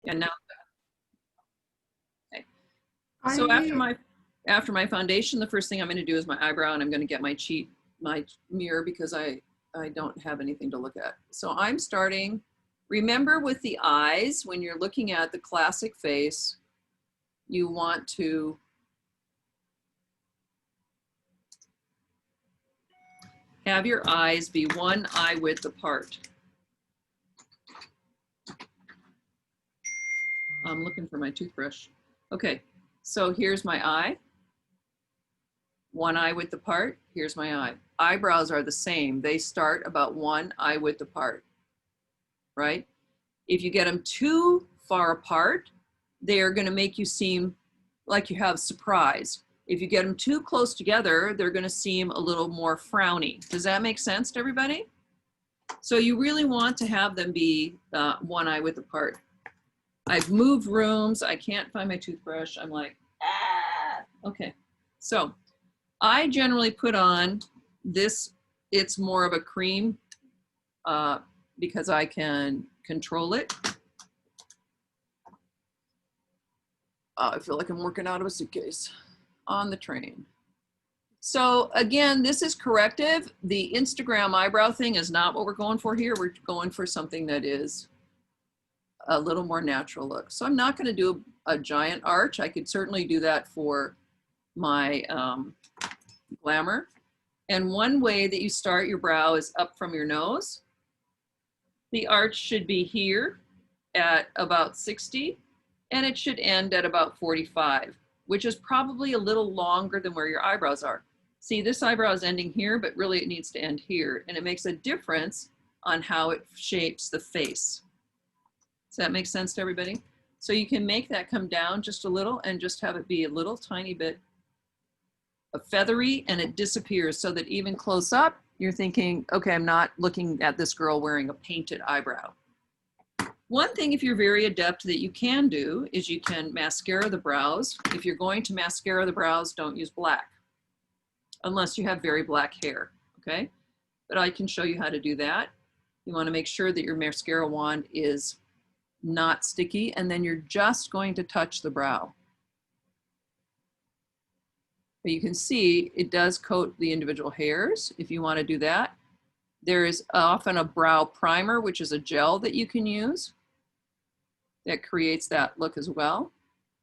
And now, okay. So after my foundation, the first thing I'm going to do is my eyebrow, and I'm going to get my mirror because I don't have anything to look at. So I'm starting, remember with the eyes, when you're looking at the classic face, you want to have your eyes be one eye width apart. I'm looking for my toothbrush. Okay, so here's my eye. One eye width apart, here's my eye. Eyebrows are the same. They start about one eye width apart, right? If you get them too far apart, they are gonna make you seem like you have surprise. If you get them too close together, they're gonna seem a little more frowny. Does that make sense to everybody? So you really want to have them be one eye width apart. I've moved rooms, I can't find my toothbrush. I'm like, ah, okay. So I generally put on this, it's more of a cream because I can control it. I feel like I'm working out of a suitcase on the train. So again, this is Corrective. The Instagram eyebrow thing is not what we're going for here. We're going for something that is a little more natural look. So I'm not going to do a giant arch. I could certainly do that for my Glamour. And one way that you start your brow is up from your nose. The arch should be here at about 60, and it should end at about 45, which is probably a little longer than where your eyebrows are. See, this eyebrow is ending here, but really it needs to end here, and it makes a difference on how it shapes the face. Does that make sense to everybody? So you can make that come down just a little and just have it be a little tiny bit feathery, and it disappears so that even close up, you're thinking, okay, I'm not looking at this girl wearing a painted eyebrow. One thing, if you're very adept, that you can do is you can mascara the brows. If you're going to mascara the brows, don't use black unless you have very black hair, okay? But I can show you how to do that. You want to make sure that your mascara wand is not sticky, and then you're just going to touch the brow. But you can see it does coat the individual hairs if you want to do that. There is often a brow primer, which is a gel that you can use that creates that look as well.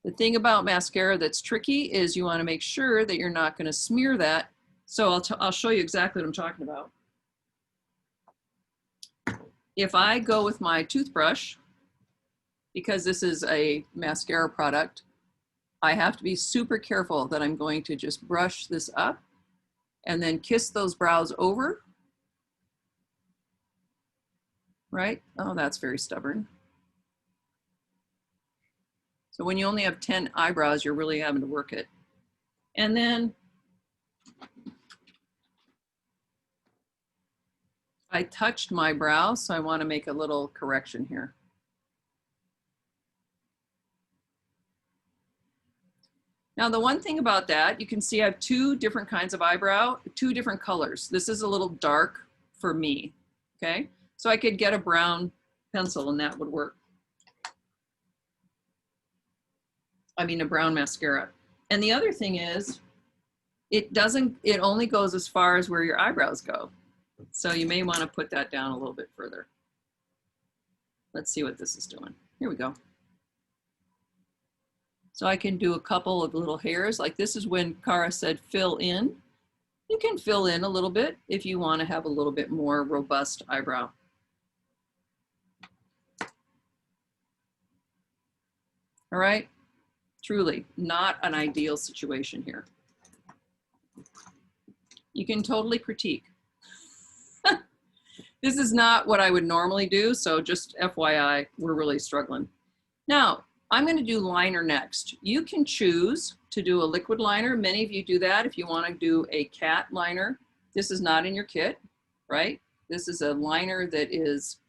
The thing about mascara that's tricky is you want to make sure that you're not going to smear that. So I'll show you exactly what I'm talking about. If I go with my toothbrush, because this is a mascara product, I have to be super careful that I'm going to just brush this up and then kiss those brows over, right? Oh, that's very stubborn. So when you only have 10 eyebrows, you're really having to work it. And then I touched my brow, so I want to make a little correction here. Now, the one thing about that, you can see I have two different kinds of eyebrow, two different colors. This is a little dark for me, okay? So I could get a brown pencil and that would work. I mean, a brown mascara. And the other thing is, it only goes as far as where your eyebrows go. So you may want to put that down a little bit further. Let's see what this is doing. Here we go. So I can do a couple of little hairs. Like this is when Cara said fill in. You can fill in a little bit if you want to have a little bit more robust eyebrow. All right, truly not an ideal situation here. You can totally critique. This is not what I would normally do, so just FYI, we're really struggling. Now, I'm going to do liner next. You can choose to do a liquid liner. Many of you do that if you want to do a cat liner. This is not in your kit, right? This is a liner that is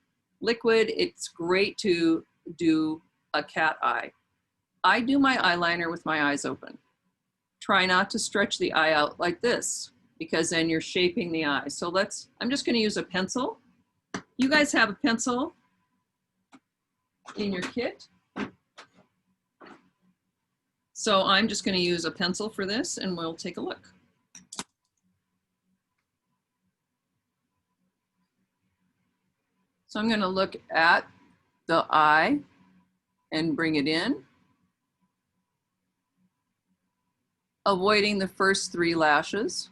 liquid. It's great to do a cat eye. I do my eyeliner with my eyes open. Try not to stretch the eye out like this, because then you're shaping the eye. So I'm just going to use a pencil. You guys have a pencil in your kit. So I'm just going to use a pencil for this and we'll take a look. So I'm going to look at the eye and bring it in, avoiding the first 3 lashes,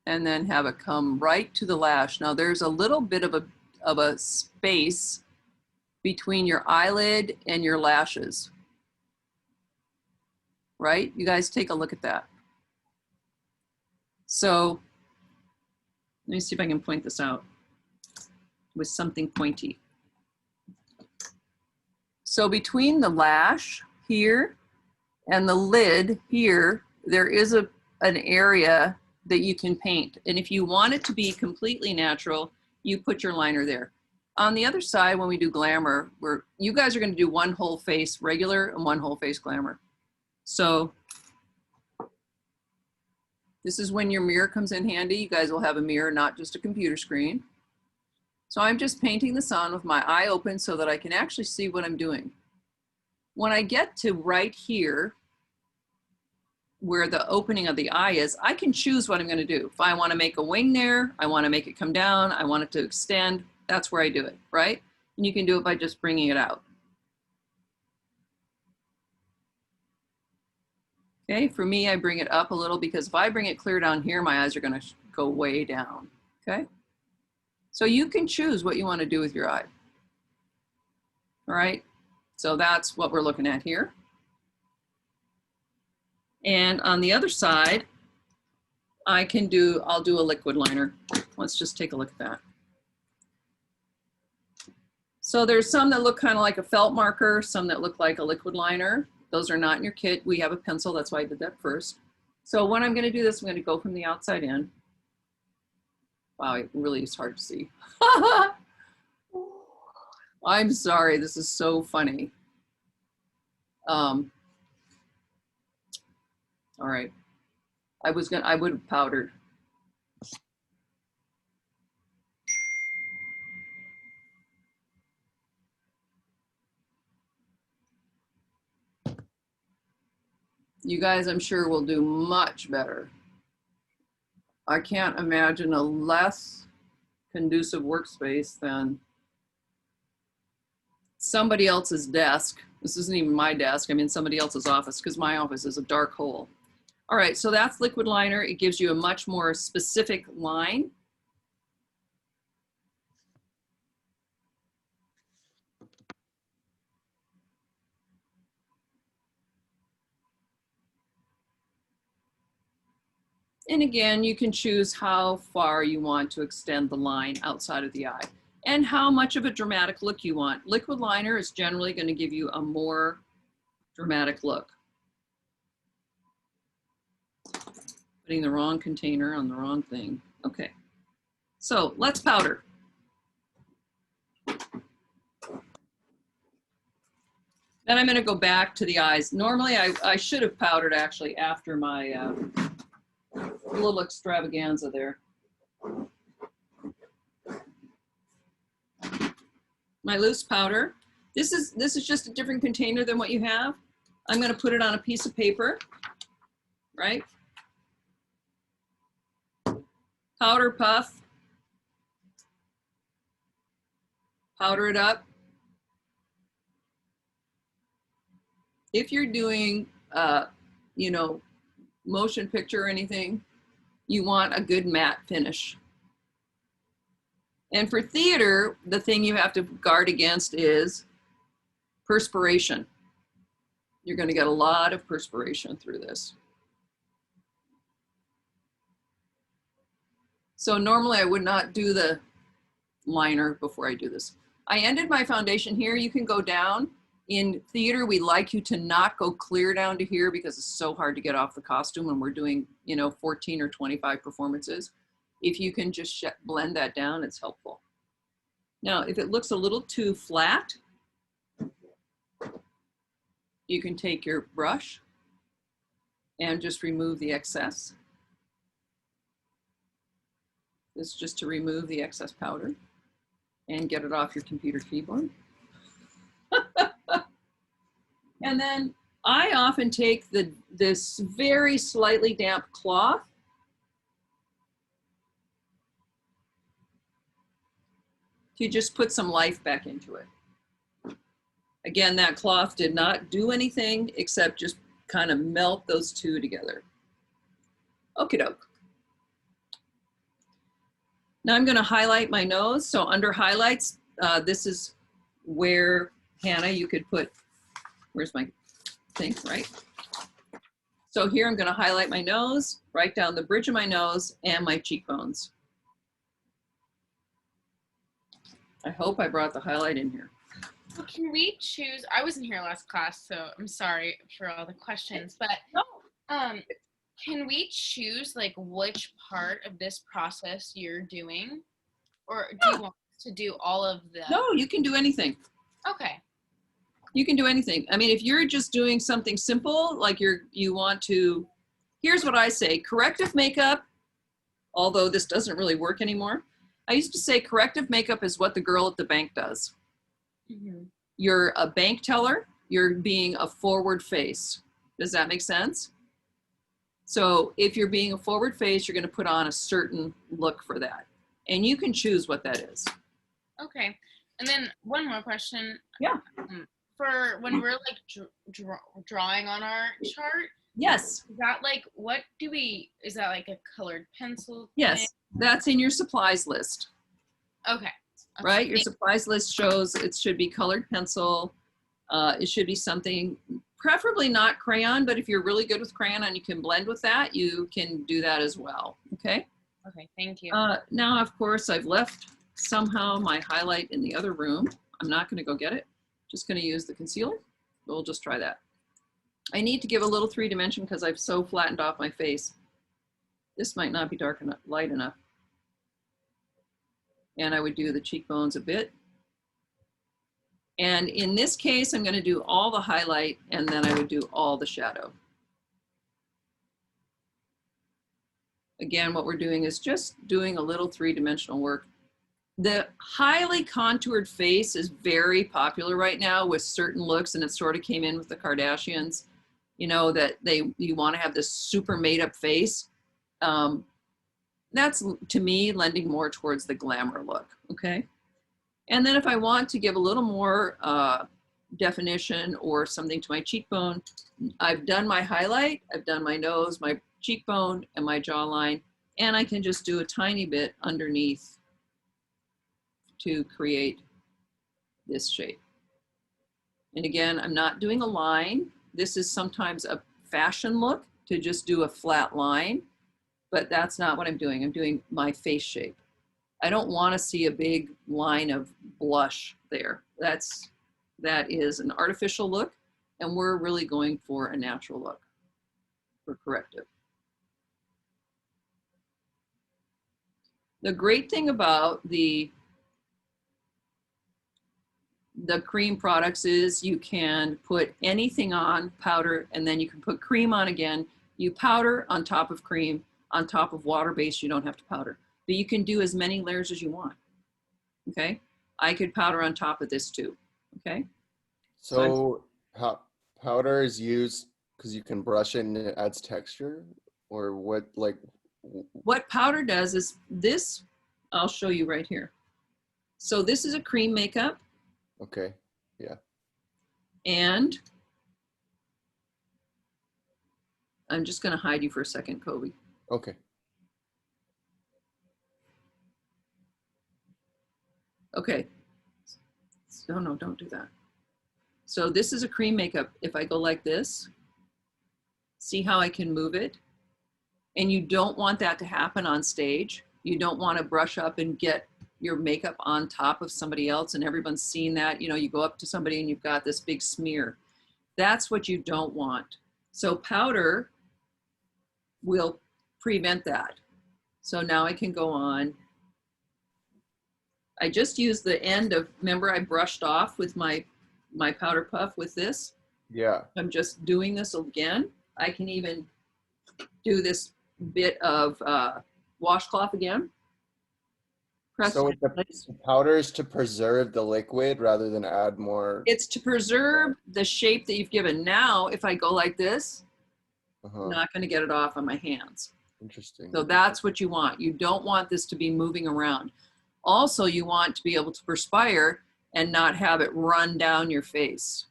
and then have it come right to the lash. Now there's a little bit of a space between your eyelid and your lashes, right? You guys take a look at that. So let me see if I can point this out with something pointy. So between the lash here and the lid here, there is an area that you can paint. And if you want it to be completely natural, you put your liner there. On the other side, when we do Glamour, you guys are going to do one whole face regular and one whole face Glamour. So this is when your mirror comes in handy. You guys will have a mirror, not just a computer screen. So I'm just painting this on with my eye open so that I can actually see what I'm doing. When I get to right here, where the opening of the eye is, I can choose what I'm going to do. If I want to make a wing there, I want to make it come down, I want it to extend, that's where I do it, right? And you can do it by just bringing it out. Okay, for me, I bring it up a little because if I bring it clear down here, my eyes are going to go way down, okay? So you can choose what you want to do with your eye. All right, so that's what we're looking at here. And on the other side, I'll do a liquid liner. Let's just take a look at that. So there's some that look kind of like a felt marker, some that look like a liquid liner. Those are not in your kit. We have a pencil, that's why I did that first. So when I'm gonna do this, I'm gonna go from the outside in. Wow, it really is hard to see. I'm sorry, this is so funny. All right, I would have powdered. You guys, I'm sure, will do much better. I can't imagine a less conducive workspace than somebody else's desk. This isn't even my desk, I'm in somebody else's office because my office is a dark hole. All right, so that's liquid liner. It gives you a much more specific line. And again, you can choose how far you want to extend the line outside of the eye and how much of a dramatic look you want. Liquid liner is generally going to give you a more dramatic look. Putting the wrong container on the wrong thing. Okay, so let's powder. Then I'm going to go back to the eyes. Normally, I should have powdered actually after my little extravaganza there. My loose powder. This is just a different container than what you have. I'm going to put it on a piece of paper, right? Powder puff. Powder it up. If you're doing, you know, motion picture or anything, you want a good matte finish. And for theater, the thing you have to guard against is perspiration. You're going to get a lot of perspiration through this. So normally I would not do the liner before I do this. I ended my foundation here. You can go down. In theater, we like you to not go clear down to here because it's so hard to get off the costume when we're doing, you know, 14 or 25 performances. If you can just blend that down, it's helpful. Now, if it looks a little too flat, you can take your brush and just remove the excess. This is just to remove the excess powder and get it off your computer keyboard. And then I often take this very slightly damp cloth to just put some life back into it. Again, that cloth did not do anything except just kind of melt those two together. Okie doke. Now I'm going to highlight my nose. So under highlights, this is where, Hannah, you could put, where's my thing, right? So here I'm going to highlight my nose, right down the bridge of my nose and my cheekbones. I hope I brought the highlight in here. Well, can we choose, I wasn't here last class, so I'm sorry for all the questions, but can we choose like which part of this process you're doing? Or do you want to do all of the? No, you can do anything. Okay. You can do anything. I mean, if you're just doing something simple, like you want to, here's what I say, corrective makeup, although this doesn't really work anymore. I used to say corrective makeup is what the girl at the bank does. Mm-hmm. You're a bank teller, you're being a forward face. Does that make sense? So if you're being a forward face, you're going to put on a certain look for that. And you can choose what that is. Okay. And then one more question. Yeah. For when we're like drawing on our chart. Yes. Is that like, what do we, is that like a colored pencil? Yes. Thing? That's in your supplies list. Okay. Right? Your supplies list shows it should be colored pencil. It should be something, preferably not crayon, but if you're really good with crayon and you can blend with that, you can do that as well. Okay? Okay, thank you. Now, of course, I've left somehow my highlight in the other room. I'm not going to go get it. Just going to use the concealer. We'll just try that. I need to give a little 3-dimension because I've so flattened off my face. This might not be dark enough, light enough. And I would do the cheekbones a bit. And in this case, I'm going to do all the highlight and then I would do all the shadow. Again, what we're doing is just doing a little 3-dimensional work. The highly contoured face is very popular right now with certain looks, and it sort of came in with the Kardashians, you know, that you want to have this super made up face. That's, to me, lending more towards the glamour look, okay? And then if I want to give a little more definition or something to my cheekbone, I've done my highlight, I've done my nose, my cheekbone, and my jawline, and I can just do a tiny bit underneath to create this shape. And again, I'm not doing a line. This is sometimes a fashion look to just do a flat line, but that's not what I'm doing. I'm doing my face shape. I don't want to see a big line of blush there. That is an artificial look, and we're really going for a natural look for corrective. The great thing about the cream products is you can put anything on, powder, and then you can put cream on again. You powder on top of cream, on top of water base, you don't have to powder. But you can do as many layers as you want, okay? I could powder on top of this too, okay? So powder is used because you can brush it and it adds texture? Or what, like? What powder does is this, I'll show you right here. So this is a cream makeup. Okay, yeah. And I'm just gonna hide you for a second, Kobe. Okay. Okay. No, don't do that. So this is a cream makeup. If I go like this, see how I can move it? And you don't want that to happen on stage. You don't want to brush up and get your makeup on top of somebody else and everyone's seeing that. You know, you go up to somebody and you've got this big smear. That's what you don't want. So powder will prevent that. So now I can go on. I just used the end of, remember I brushed off with my powder puff with this? Yeah. I'm just doing this again. I can even do this bit of washcloth again. Press So it with in the place. powder is to preserve the liquid rather than add more. It's to preserve the shape that you've given. Now, if I go like this, I'm Uh-huh. not going to get it off on my hands. Interesting. So that's what you want. You don't want this to be moving around. Also, you want to be able to perspire and not have it run down your face,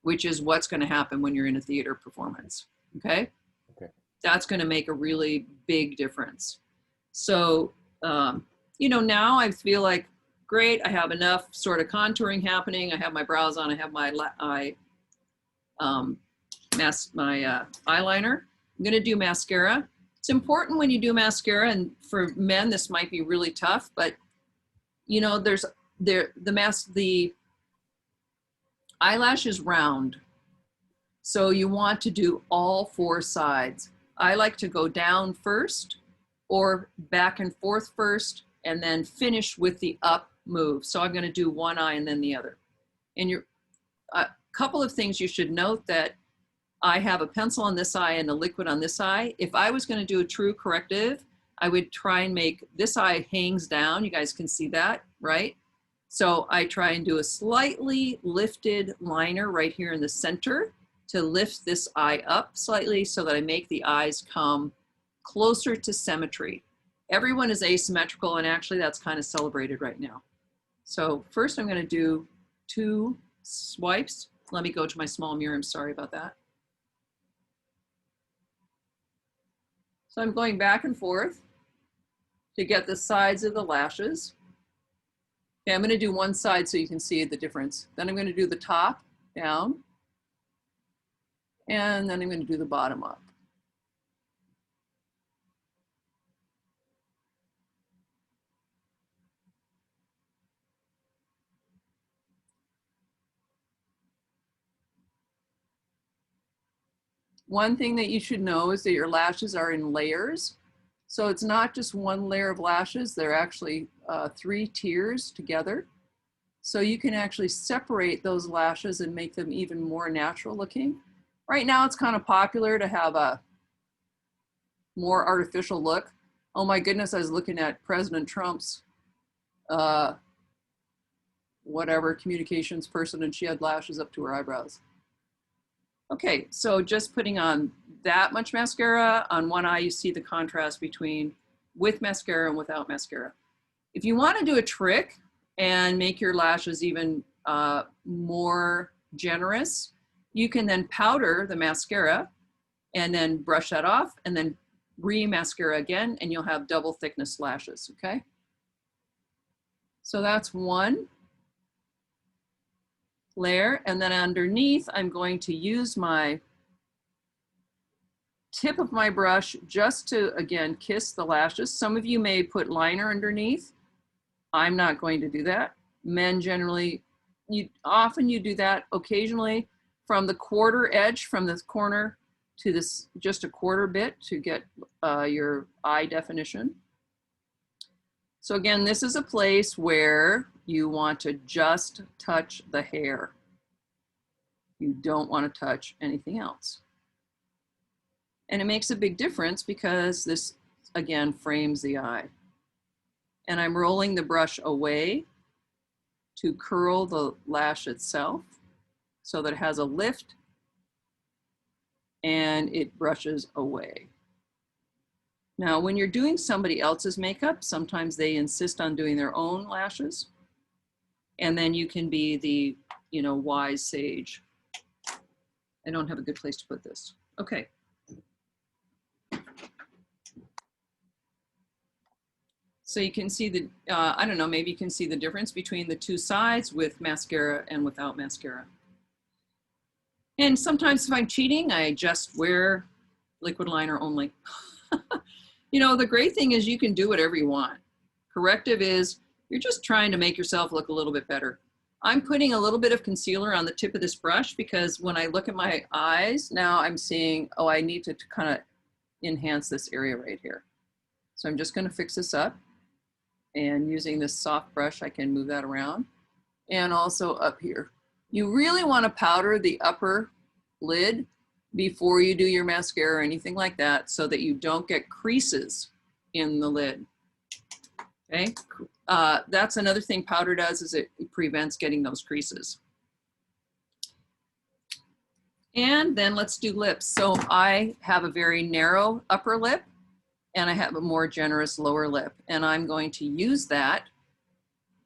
which is what's going to happen when you're in a theater performance. Okay? Okay. That's going to make a really big difference. So, you know, now I feel like, great, I have enough sort of contouring happening. I have my brows on, I have my eyeliner. I'm going to do mascara. It's important when you do mascara, and for men, this might be really tough, but you know, the eyelash is round. So you want to do all four sides. I like to go down first or back and forth first and then finish with the up move. So I'm going to do one eye and then the other. And a couple of things you should note that I have a pencil on this eye and a liquid on this eye. If I was going to do a true corrective, I would try and make this eye hangs down. You guys can see that, right? So I try and do a slightly lifted liner right here in the center to lift this eye up slightly so that I make the eyes come closer to symmetry. Everyone is asymmetrical, and actually that's kind of celebrated right now. So first I'm going to do 2 swipes. Let me go to my small mirror. I'm sorry about that. So I'm going back and forth to get the sides of the lashes. Okay, I'm going to do one side so you can see the difference. Then I'm going to do the top down. And then I'm going to do the bottom up. One thing that you should know is that your lashes are in layers. So it's not just one layer of lashes, they're actually 3 tiers together. So you can actually separate those lashes and make them even more natural looking. Right now it's kind of popular to have a more artificial look. Oh my goodness, I was looking at President Trump's whatever communications person, and she had lashes up to her eyebrows. Okay, so just putting on that much mascara on one eye, you see the contrast between with mascara and without mascara. If you want to do a trick and make your lashes even more generous, you can then powder the mascara and then brush that off and then re-mascara again, and you'll have double thickness lashes, okay? So that's one layer, and then underneath I'm going to use my tip of my brush just to, again, kiss the lashes. Some of you may put liner underneath. I'm not going to do that. Men generally, often you do that occasionally from the quarter edge, from this corner to this, just a quarter bit to get your eye definition. So again, this is a place where you want to just touch the hair. You don't want to touch anything else. And it makes a big difference because this, again, frames the eye. And I'm rolling the brush away to curl the lash itself so that it has a lift and it brushes away. Now, when you're doing somebody else's makeup, sometimes they insist on doing their own lashes. And then you can be the, you know, wise sage. I don't have a good place to put this. Okay. So you can see the, I don't know, maybe you can see the difference between the 2 sides with mascara and without mascara. And sometimes if I'm cheating, I just wear liquid liner only. You know, the great thing is you can do whatever you want. Corrective is you're just trying to make yourself look a little bit better. I'm putting a little bit of concealer on the tip of this brush because when I look at my eyes, now I'm seeing, oh, I need to kind of enhance this area right here. So I'm just going to fix this up. And using this soft brush, I can move that around. And also up here. You really want to powder the upper lid before you do your mascara or anything like that so that you don't get creases in the lid. Okay, That's another thing powder does, is it prevents getting those creases. And then let's do lips. So I have a very narrow upper lip and I have a more generous lower lip. And I'm going to use that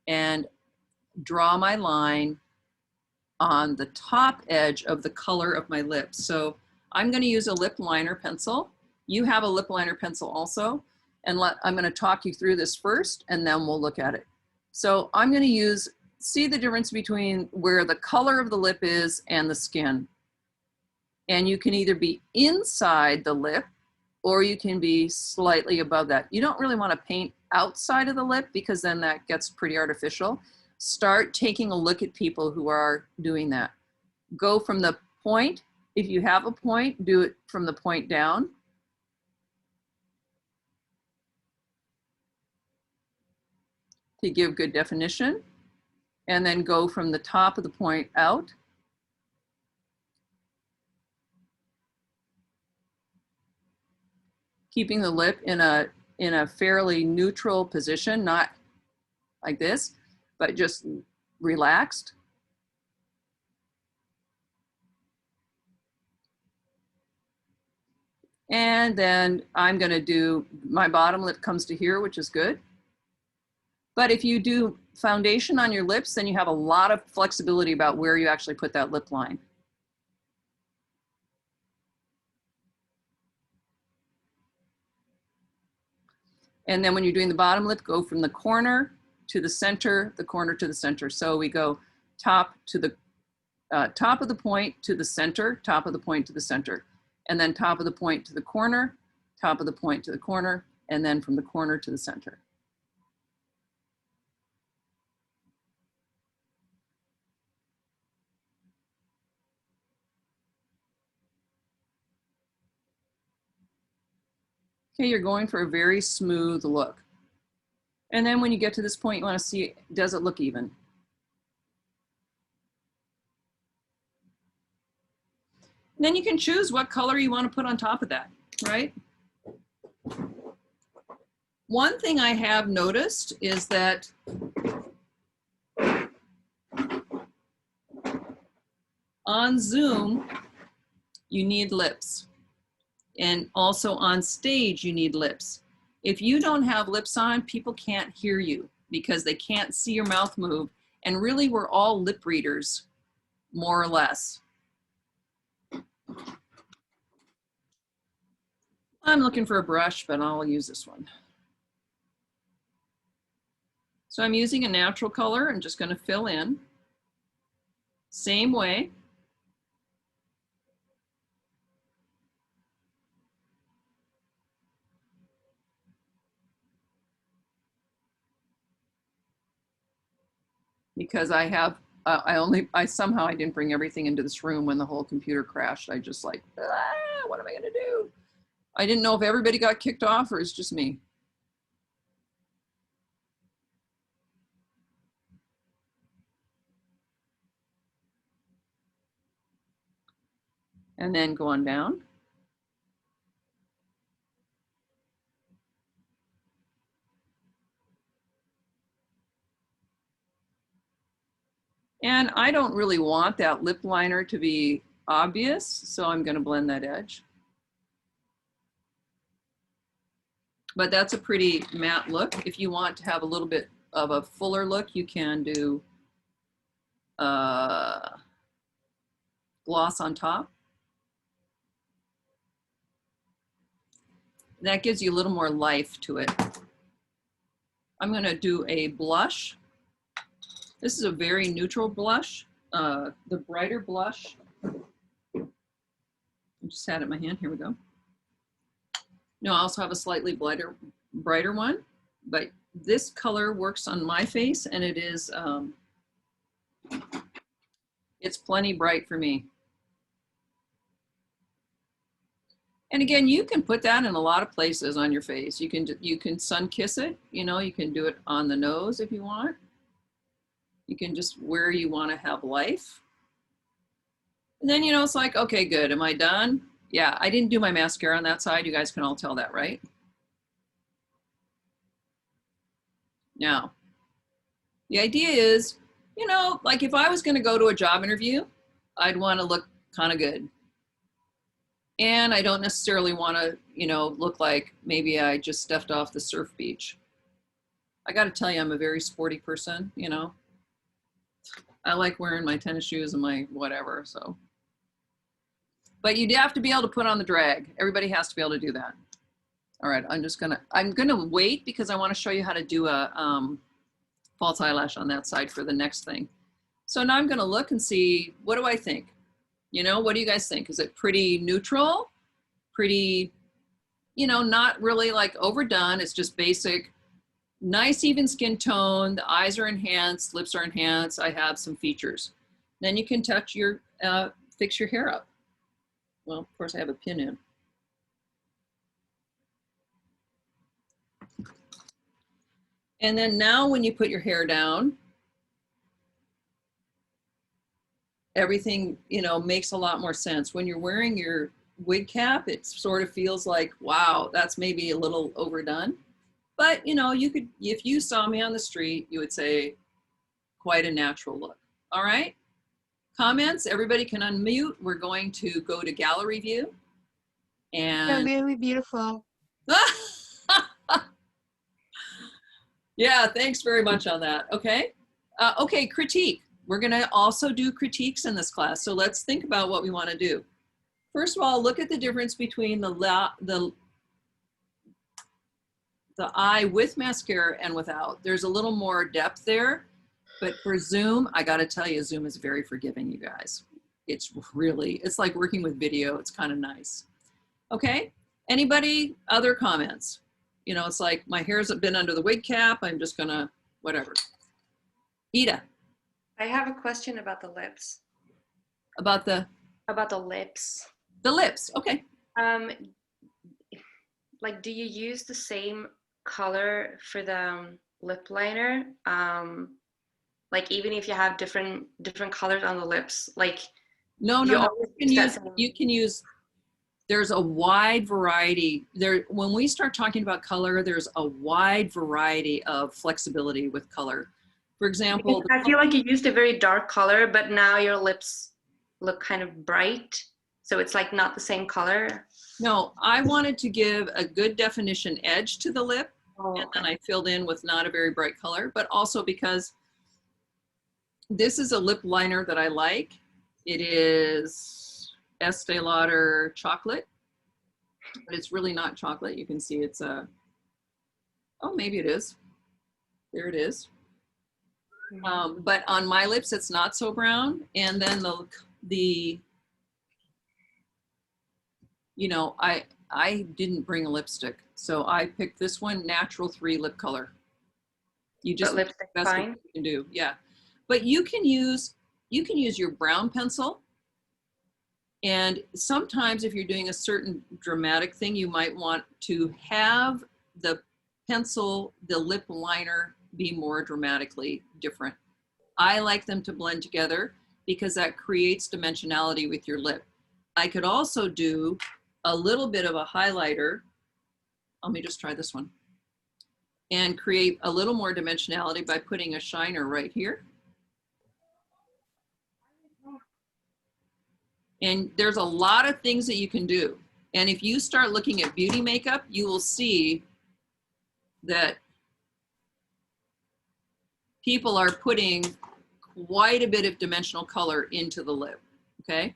and draw my line on the top edge of the color of my lips. So I'm going to use a lip liner pencil. You have a lip liner pencil also. And I'm going to talk you through this first and then we'll look at it. So I'm going to see the difference between where the color of the lip is and the skin. And you can either be inside the lip or you can be slightly above that. You don't really want to paint outside of the lip because then that gets pretty artificial. Start taking a look at people who are doing that. Go from the point. If you have a point, do it from the point down. To give good definition. And then go from the top of the point out. Keeping the lip in a fairly neutral position, not like this, but just relaxed. And then I'm going to do, my bottom lip comes to here, which is good. But if you do foundation on your lips, then you have a lot of flexibility about where you actually put that lip line. And then when you're doing the bottom lip, go from the corner to the center, the corner to the center. So we go top to the top of the point to the center, top of the point to the center, and then top of the point to the corner, top of the point to the corner, and then from the corner to the center. Okay, you're going for a very smooth look. And then when you get to this point, you want to see, does it look even? And then you can choose what color you want to put on top of that, right? One thing I have noticed is that on Zoom, you need lips. And also on stage, you need lips. If you don't have lips on, people can't hear you because they can't see your mouth move. And really, we're all lip readers, more or less. I'm looking for a brush, but I'll use this one. So I'm using a natural color. I'm just going to fill in. Same way. Because I have, somehow I didn't bring everything into this room when the whole computer crashed. I just like, what am I going to do? I didn't know if everybody got kicked off or it's just me. And then go on down. And I don't really want that lip liner to be obvious, so I'm going to blend that edge. But that's a pretty matte look. If you want to have a little bit of a fuller look, you can do gloss on top. That gives you a little more life to it. I'm going to do a blush. This is a very neutral blush. The brighter blush, I just had it in my hand, here we go. No, I also have a slightly brighter one, but this color works on my face and it is, it's plenty bright for me. And again, you can put that in a lot of places on your face. You can sun kiss it, you know, you can do it on the nose if you want. You can just where you want to have life. And then, you know, it's like, okay, good. Am I done? Yeah, I didn't do my mascara on that side. You guys can all tell that, right? Now, The idea is, you know, like if I was going to go to a job interview, I'd want to look kind of good. And I don't necessarily want to, you know, look like maybe I just stepped off the surf beach. I got to tell you, I'm a very sporty person, you know. I like wearing my tennis shoes and my whatever, so. But you have to be able to put on the drag. Everybody has to be able to do that. All right, I'm gonna wait because I want to show you how to do a false eyelash on that side for the next thing. So now I'm gonna look and see, what do I think? You know, what do you guys think? Is it pretty neutral? Pretty, you know, not really like overdone. It's just basic, nice even skin tone. The eyes are enhanced, lips are enhanced. I have some features. Then you can touch your, fix your hair up. Well, of course I have a pin in. And then now when you put your hair down, everything, you know, makes a lot more sense. When you're wearing your wig cap, it sort of feels like, wow, that's maybe a little overdone. But, you know, you could, if you saw me on the street, you would say quite a natural look. All right. Comments, everybody can unmute. We're going to go to gallery view. And really beautiful. Yeah, thanks very much on that. Okay. Okay, critique. We're going to also do critiques in this class. So let's think about what we want to do. First of all, look at the difference between the eye with mascara and without. There's a little more depth there, but for Zoom, I got to tell you, Zoom is very forgiving, you guys. It's really, it's like working with video. It's kind of nice. Okay. Anybody, other comments? You know, it's like my hair's been under the wig cap. I'm just gonna, whatever. Ida. I have a question about the lips. About the? About the lips. The lips, okay. Like, do you use the same color for the lip liner? Like, even if you have different colors on the lips, like. No, you can use, there's a wide variety there. When we start talking about color, there's a wide variety of flexibility with color. For example, I feel like you used a very dark color, but now your lips look kind of bright. So it's like not the same color. No, I wanted to give a good definition edge to the lip. Oh, and then I filled in with not a very bright color, but also because this is a lip liner that I like. It is Estee Lauder chocolate, but it's really not chocolate. You can see it's a, oh, maybe it is. There it is. But on my lips, it's not so brown. And then the you know, I didn't bring a lipstick. So I picked this one, Natural 3 lip color. You just, lipstick that's fine. what you can do, yeah. But you can use your brown pencil. And sometimes if you're doing a certain dramatic thing, you might want to have the pencil, the lip liner be more dramatically different. I like them to blend together because that creates dimensionality with your lip. I could also do a little bit of a highlighter. Let me just try this one. And create a little more dimensionality by putting a shiner right here. And there's a lot of things that you can do. And if you start looking at beauty makeup, you will see that people are putting quite a bit of dimensional color into the lip, okay?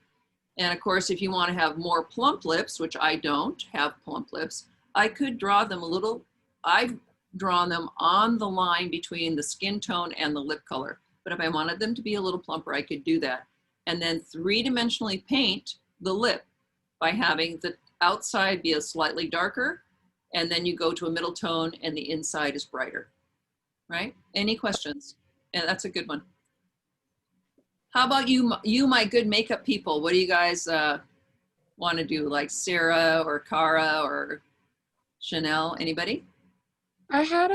And of course, if you want to have more plump lips, which I don't have plump lips, I could draw them a little, I've drawn them on the line between the skin tone and the lip color. But if I wanted them to be a little plumper, I could do that. And then three-dimensionally paint the lip by having the outside be a slightly darker, and then you go to a middle tone and the inside is brighter, right? Any questions? And that's a good one. How about you, my good makeup people? What do you guys want to do? Like Sarah or Cara or Chanel? Anybody? I had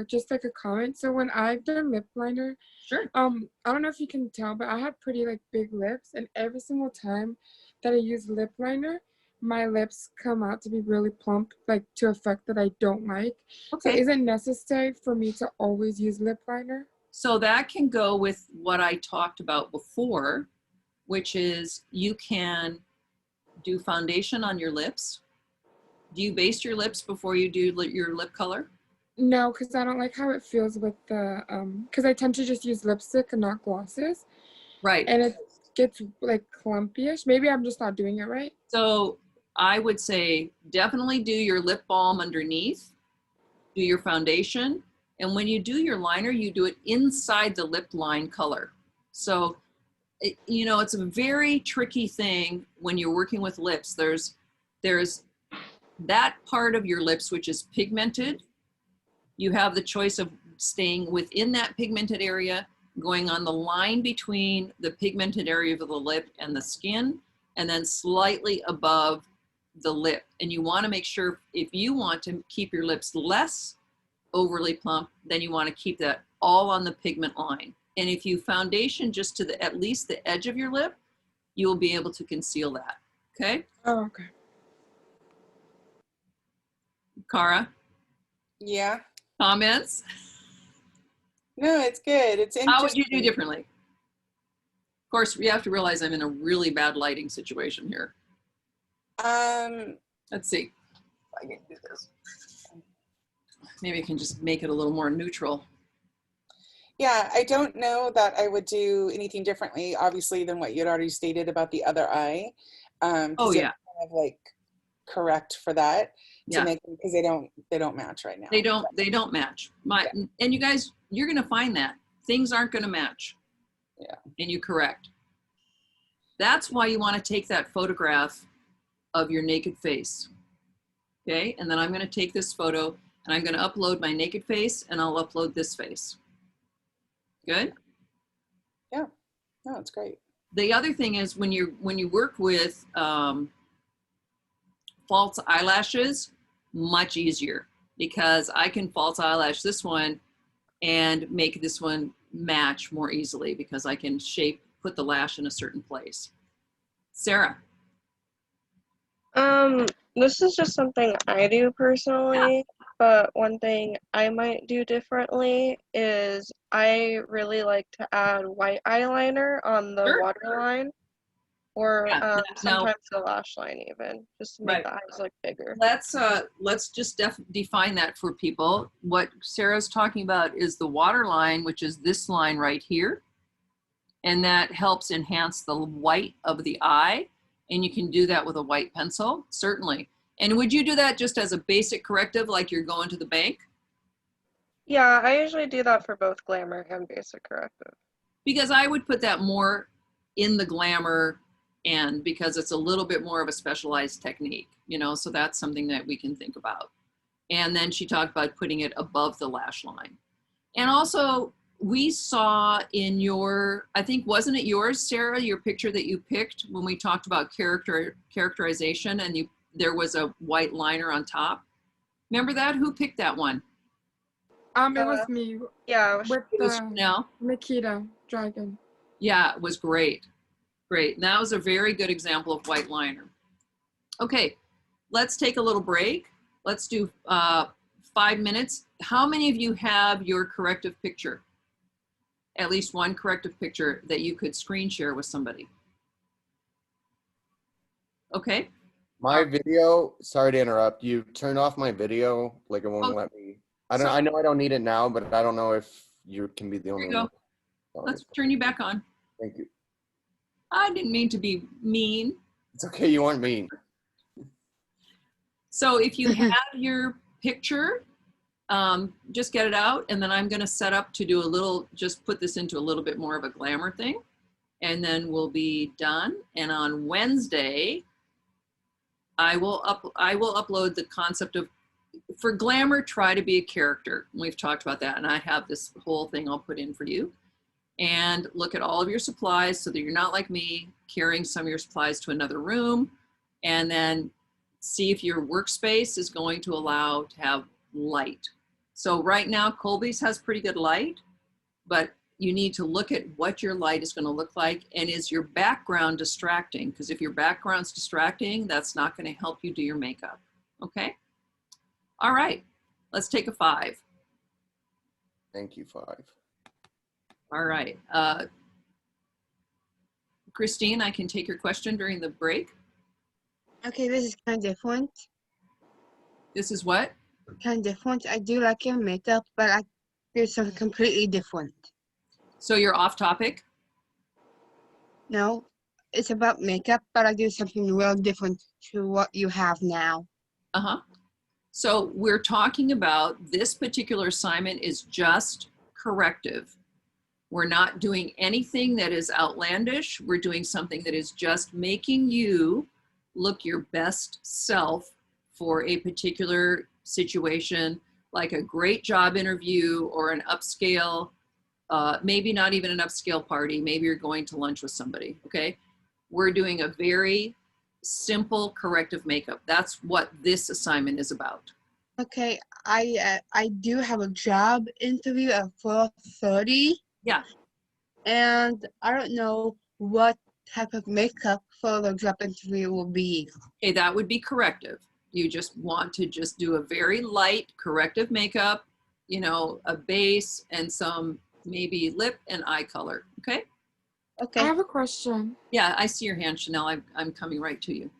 just like a comment. So when I've done lip liner, Sure. I don't know if you can tell, but I have pretty like big lips, and every single time that I use lip liner, my lips come out to be really plump, like to effect that I don't like. So Okay. is it necessary for me to always use lip liner? So that can go with what I talked about before, which is you can do foundation on your lips. Do you baste your lips before you do your lip color? No, because I don't like how it feels with the, because I tend to just use lipstick and not glosses. Right. And it gets like clumpy-ish. Maybe I'm just not doing it right. So I would say definitely do your lip balm underneath, do your foundation, and when you do your liner, you do it inside the lip line color. So, you know, it's a very tricky thing when you're working with lips. There's that part of your lips which is pigmented. You have the choice of staying within that pigmented area, going on the line between the pigmented area of the lip and the skin, and then slightly above the lip. And you want to make sure, if you want to keep your lips less overly plump, then you want to keep that all on the pigment line. And if you foundation just to at least the edge of your lip, you will be able to conceal that. Okay? Oh, okay. Cara, Yeah. comments? No, it's good. It's interesting. How would you do differently? Of course, you have to realize I'm in a really bad lighting situation here. Let's see if I can do this. Maybe I can just make it a little more neutral. Yeah, I don't know that I would do anything differently, obviously, than what you had already stated about the other eye. Oh yeah, kind of like correct for that to yeah. make, because they don't match right now. They don't match. And you guys, you're gonna find that things aren't gonna match. Yeah. And you correct. That's why you want to take that photograph of your naked face. Okay, and then I'm gonna take this photo and I'm gonna upload my naked face and I'll upload this face. Good? Yeah, no, it's great. The other thing is when you work with false eyelashes, much easier, because I can false eyelash this one and make this one match more easily because I can put the lash in a certain place. Sarah. This is just something I do personally, but one thing I might do differently is I really like to add white eyeliner on the Sure. waterline, or Yeah, sometimes the lash line even, just to make Right. the eyes look bigger. Let's just define that for people. What Sarah's talking about is the water line, which is this line right here. And that helps enhance the white of the eye. And you can do that with a white pencil, certainly. And would you do that just as a basic corrective, like you're going to the bank? Yeah, I usually do that for both Glamour and Basic Corrective. Because I would put that more in the Glamour end, because it's a little bit more of a specialized technique, you know, so that's something that we can think about. And then she talked about putting it above the lash line. And also, we saw in your, I think, wasn't it yours, Sarah, your picture that you picked when we talked about characterization, and there was a white liner on top? Remember that? Who picked that one? It was me Yeah, with It was the Chanel. Nikita dragon. Yeah, it was great. Great. And that was a very good example of white liner. Okay, let's take a little break. Let's do 5 minutes. How many of you have your corrective picture? At least one corrective picture that you could screen share with somebody. Okay. My video, sorry to interrupt, you turned off my video, like it won't Oh, let me. I know I don't need it now, but I don't know if you can be the Here only you go. one. Sorry. Let's turn you back on. Thank you. I didn't mean to be mean. It's okay, you weren't mean. So if you have your picture, just get it out, and then I'm going to set up to do a little, just put this into a little bit more of a glamour thing, and then we'll be done. And on Wednesday, I will upload the concept of, for glamour, try to be a character. We've talked about that, and I have this whole thing I'll put in for you. And look at all of your supplies so that you're not like me, carrying some of your supplies to another room, and then see if your workspace is going to allow to have light. So right now, Colby's has pretty good light, but you need to look at what your light is going to look like, and is your background distracting? Because if your background's distracting, that's not going to help you do your makeup. Okay? All right, let's take a 5. Thank you, 5. All right. Christine, I can take your question during the break. Okay, this is kind of different. This is what? Kind of different. I do like your makeup, but I do something completely different. So you're off topic? No, it's about makeup, but I do something real different to what you have now. Uh-huh. So we're talking about this particular assignment is just corrective. We're not doing anything that is outlandish. We're doing something that is just making you look your best self for a particular situation, like a great job interview or an upscale, maybe not even an upscale party. Maybe you're going to lunch with somebody, okay? We're doing a very simple corrective makeup. That's what this assignment is about. Okay, I do have a job interview at 4:30. Yeah. And I don't know what type of makeup for the job interview will be. Okay, that would be corrective. You just want to just do a very light corrective makeup, you know, a base and some maybe lip and eye color, okay? Okay. I have a question. Yeah, I see your hand, Chanel. I'm coming right to you.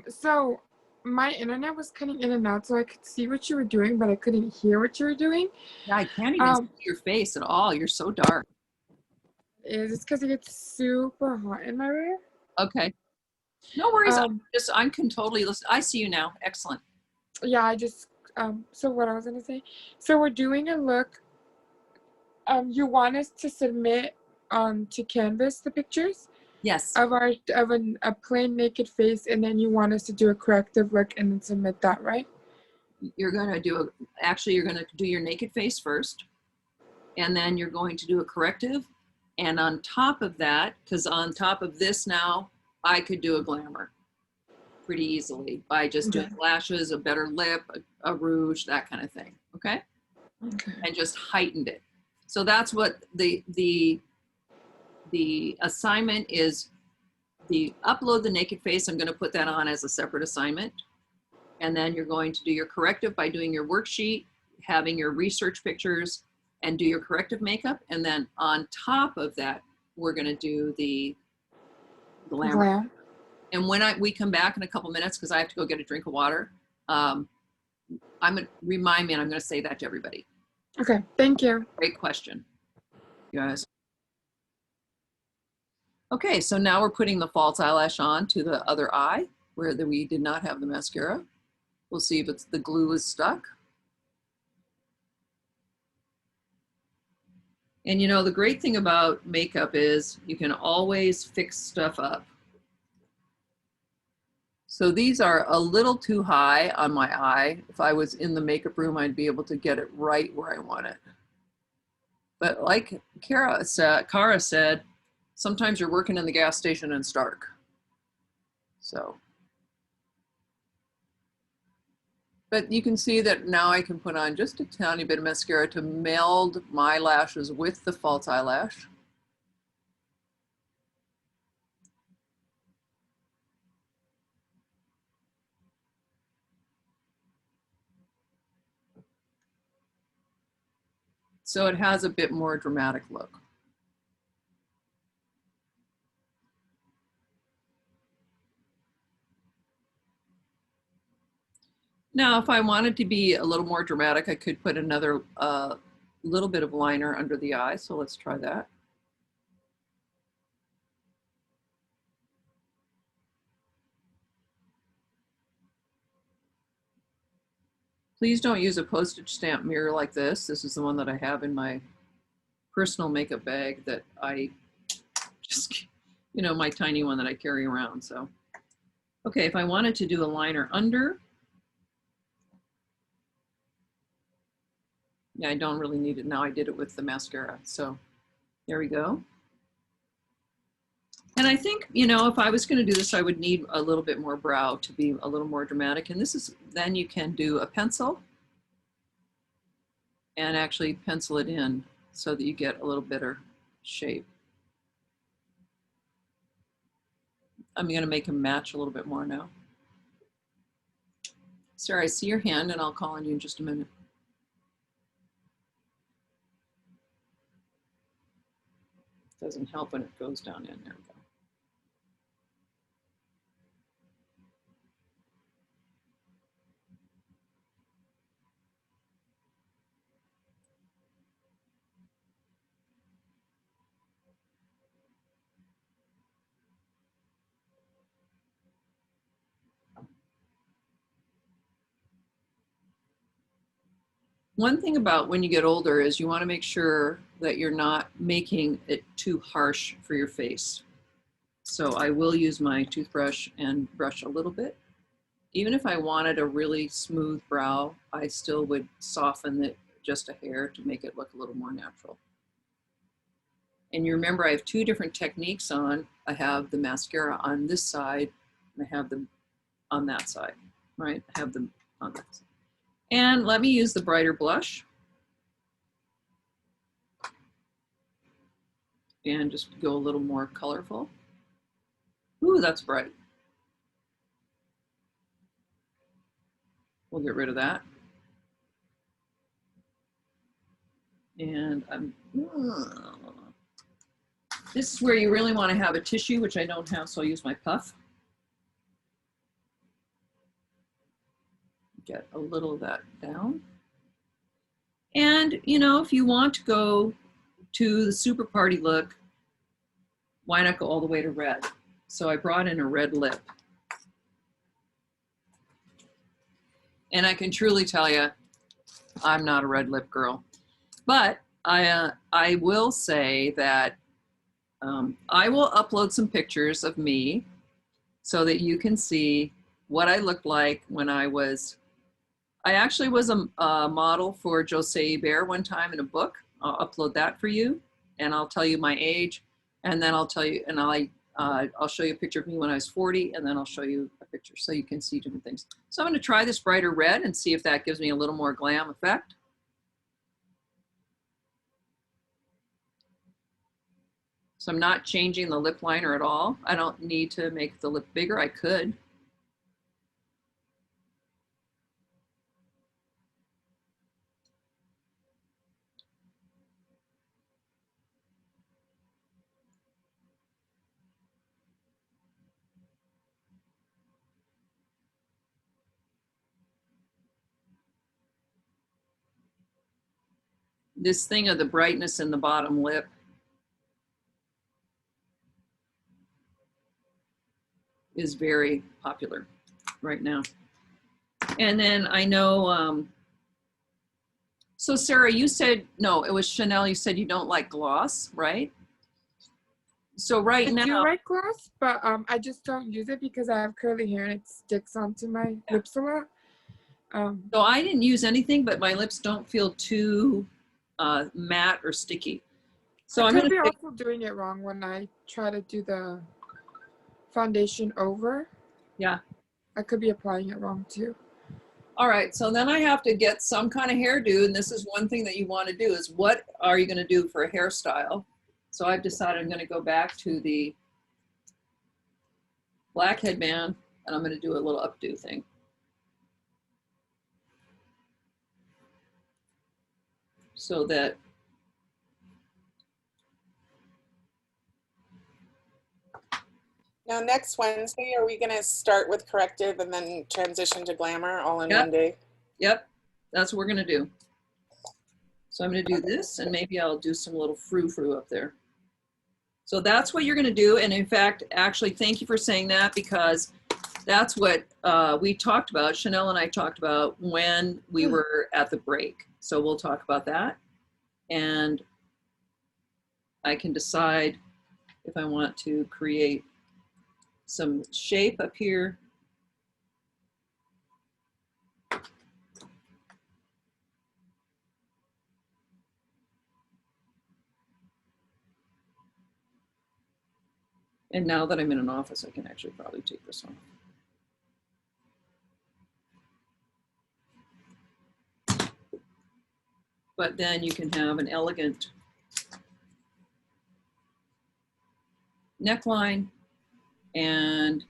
So my internet was cutting in and out, so I could see what you were doing, but I couldn't hear what you were doing. Yeah, I can't even see your face at all. You're so dark. Is it because it gets super hot in my room? Okay. No worries. I Um, can totally listen. I see you now. Excellent. Yeah, I just, so what I was gonna say, so we're doing a look, you want us to submit to Canvas the pictures Yes. of a plain naked face, and then you want us to do a corrective look and then submit that, right? You're going to do you're going to do your naked face first, and then you're going to do a corrective. And on top of that, because on top of this now, I could do a glamour pretty easily by just doing lashes, a better lip, a rouge, that kind of thing. Okay. Okay. And just heightened it. So that's what the assignment is. The upload the naked face, I'm going to put that on as a separate assignment. And then you're going to do your corrective by doing your worksheet, having your research pictures, and do your corrective makeup. And then on top of that, we're going to do the glamour. Glam. And when we come back in a couple minutes, because I have to go get a drink of water, remind me, and I'm going to say that to everybody. Okay, thank you. Great question, you guys. Okay, so now we're putting the false eyelash on to the other eye where we did not have the mascara. We'll see if the glue is stuck. And you know, the great thing about makeup is you can always fix stuff up. So these are a little too high on my eye. If I was in the makeup room, I'd be able to get it right where I want it. But like Kara said, sometimes you're working in the gas station and it's dark. So, but you can see that now I can put on just a tiny bit of mascara to meld my lashes with the false eyelash. So it has a bit more dramatic look. Now, if I wanted to be a little more dramatic, I could put another little bit of liner under the eye. So let's try that. Please don't use a postage stamp mirror like this. This is the one that I have in my personal makeup bag that I just, you know, my tiny one that I carry around. So, okay, if I wanted to do a liner under, yeah, I don't really need it now. I did it with the mascara. So there we go. And I think, you know, if I was going to do this, I would need a little bit more brow to be a little more dramatic. And this is, then you can do a pencil and actually pencil it in. so that you get a little better shape. I'm gonna make them match a little bit more now. Sarah, I see your hand and I'll call on you in just a minute. Doesn't help when it goes down in there. One thing about when you get older is you want to make sure that you're not making it too harsh for your face. So I will use my toothbrush and brush a little bit. Even if I wanted a really smooth brow, I still would soften it just a hair to make it look a little more natural. And you remember I have two different techniques on. I have the mascara on this side and I have them on that side, right? I have them on that side. And let me use the brighter blush. And just go a little more colorful. Ooh, that's bright. We'll get rid of that. And this is where you really want to have a tissue, which I don't have, so I'll use my puff. Get a little of that down. And, you know, if you want to go to the super party look, why not go all the way to red? So I brought in a red lip. And I can truly tell you, I'm not a red lip girl. But I will say that I will upload some pictures of me so that you can see what I looked like when I actually was a model for José Bear one time in a book. I'll upload that for you, and I'll tell you my age, and then I'll tell you, and I'll show you a picture of me when I was 40, and then I'll show you a picture so you can see different things. So I'm going to try this brighter red and see if that gives me a little more glam effect. So I'm not changing the lip liner at all. I don't need to make the lip bigger. I could. This thing of the brightness in the bottom lip is very popular right now. And then I know, so Sarah, you said, no, it was Chanel, you said you don't like gloss, right? So right now. I do like gloss, but I just don't use it because I have curly hair and it sticks onto my lips a lot. So I didn't use anything, but my lips don't feel too matte or sticky. So I I'm could gonna be also doing it wrong when I try to do the foundation over. Yeah. I could be applying it wrong too. All right, so then I have to get some kind of hairdo, and this is one thing that you want to do is what are you going to do for a hairstyle? So I've decided I'm going to go back to the black headband, and I'm going to do a little updo thing. So that Now, next Wednesday, are we going to start with Corrective and then transition to Glamour all in one day? Yep, that's what we're going to do. So I'm going to do this, and maybe I'll do some little frou-frou up there. So that's what you're going to do. And in fact, actually, thank you for saying that, because that's what we talked about. Chanel and I talked about when we were at the break. So we'll talk about that. And I can decide if I want to create some shape up here. And now that I'm in an office, I can actually probably take this off. But then you can have an elegant neckline and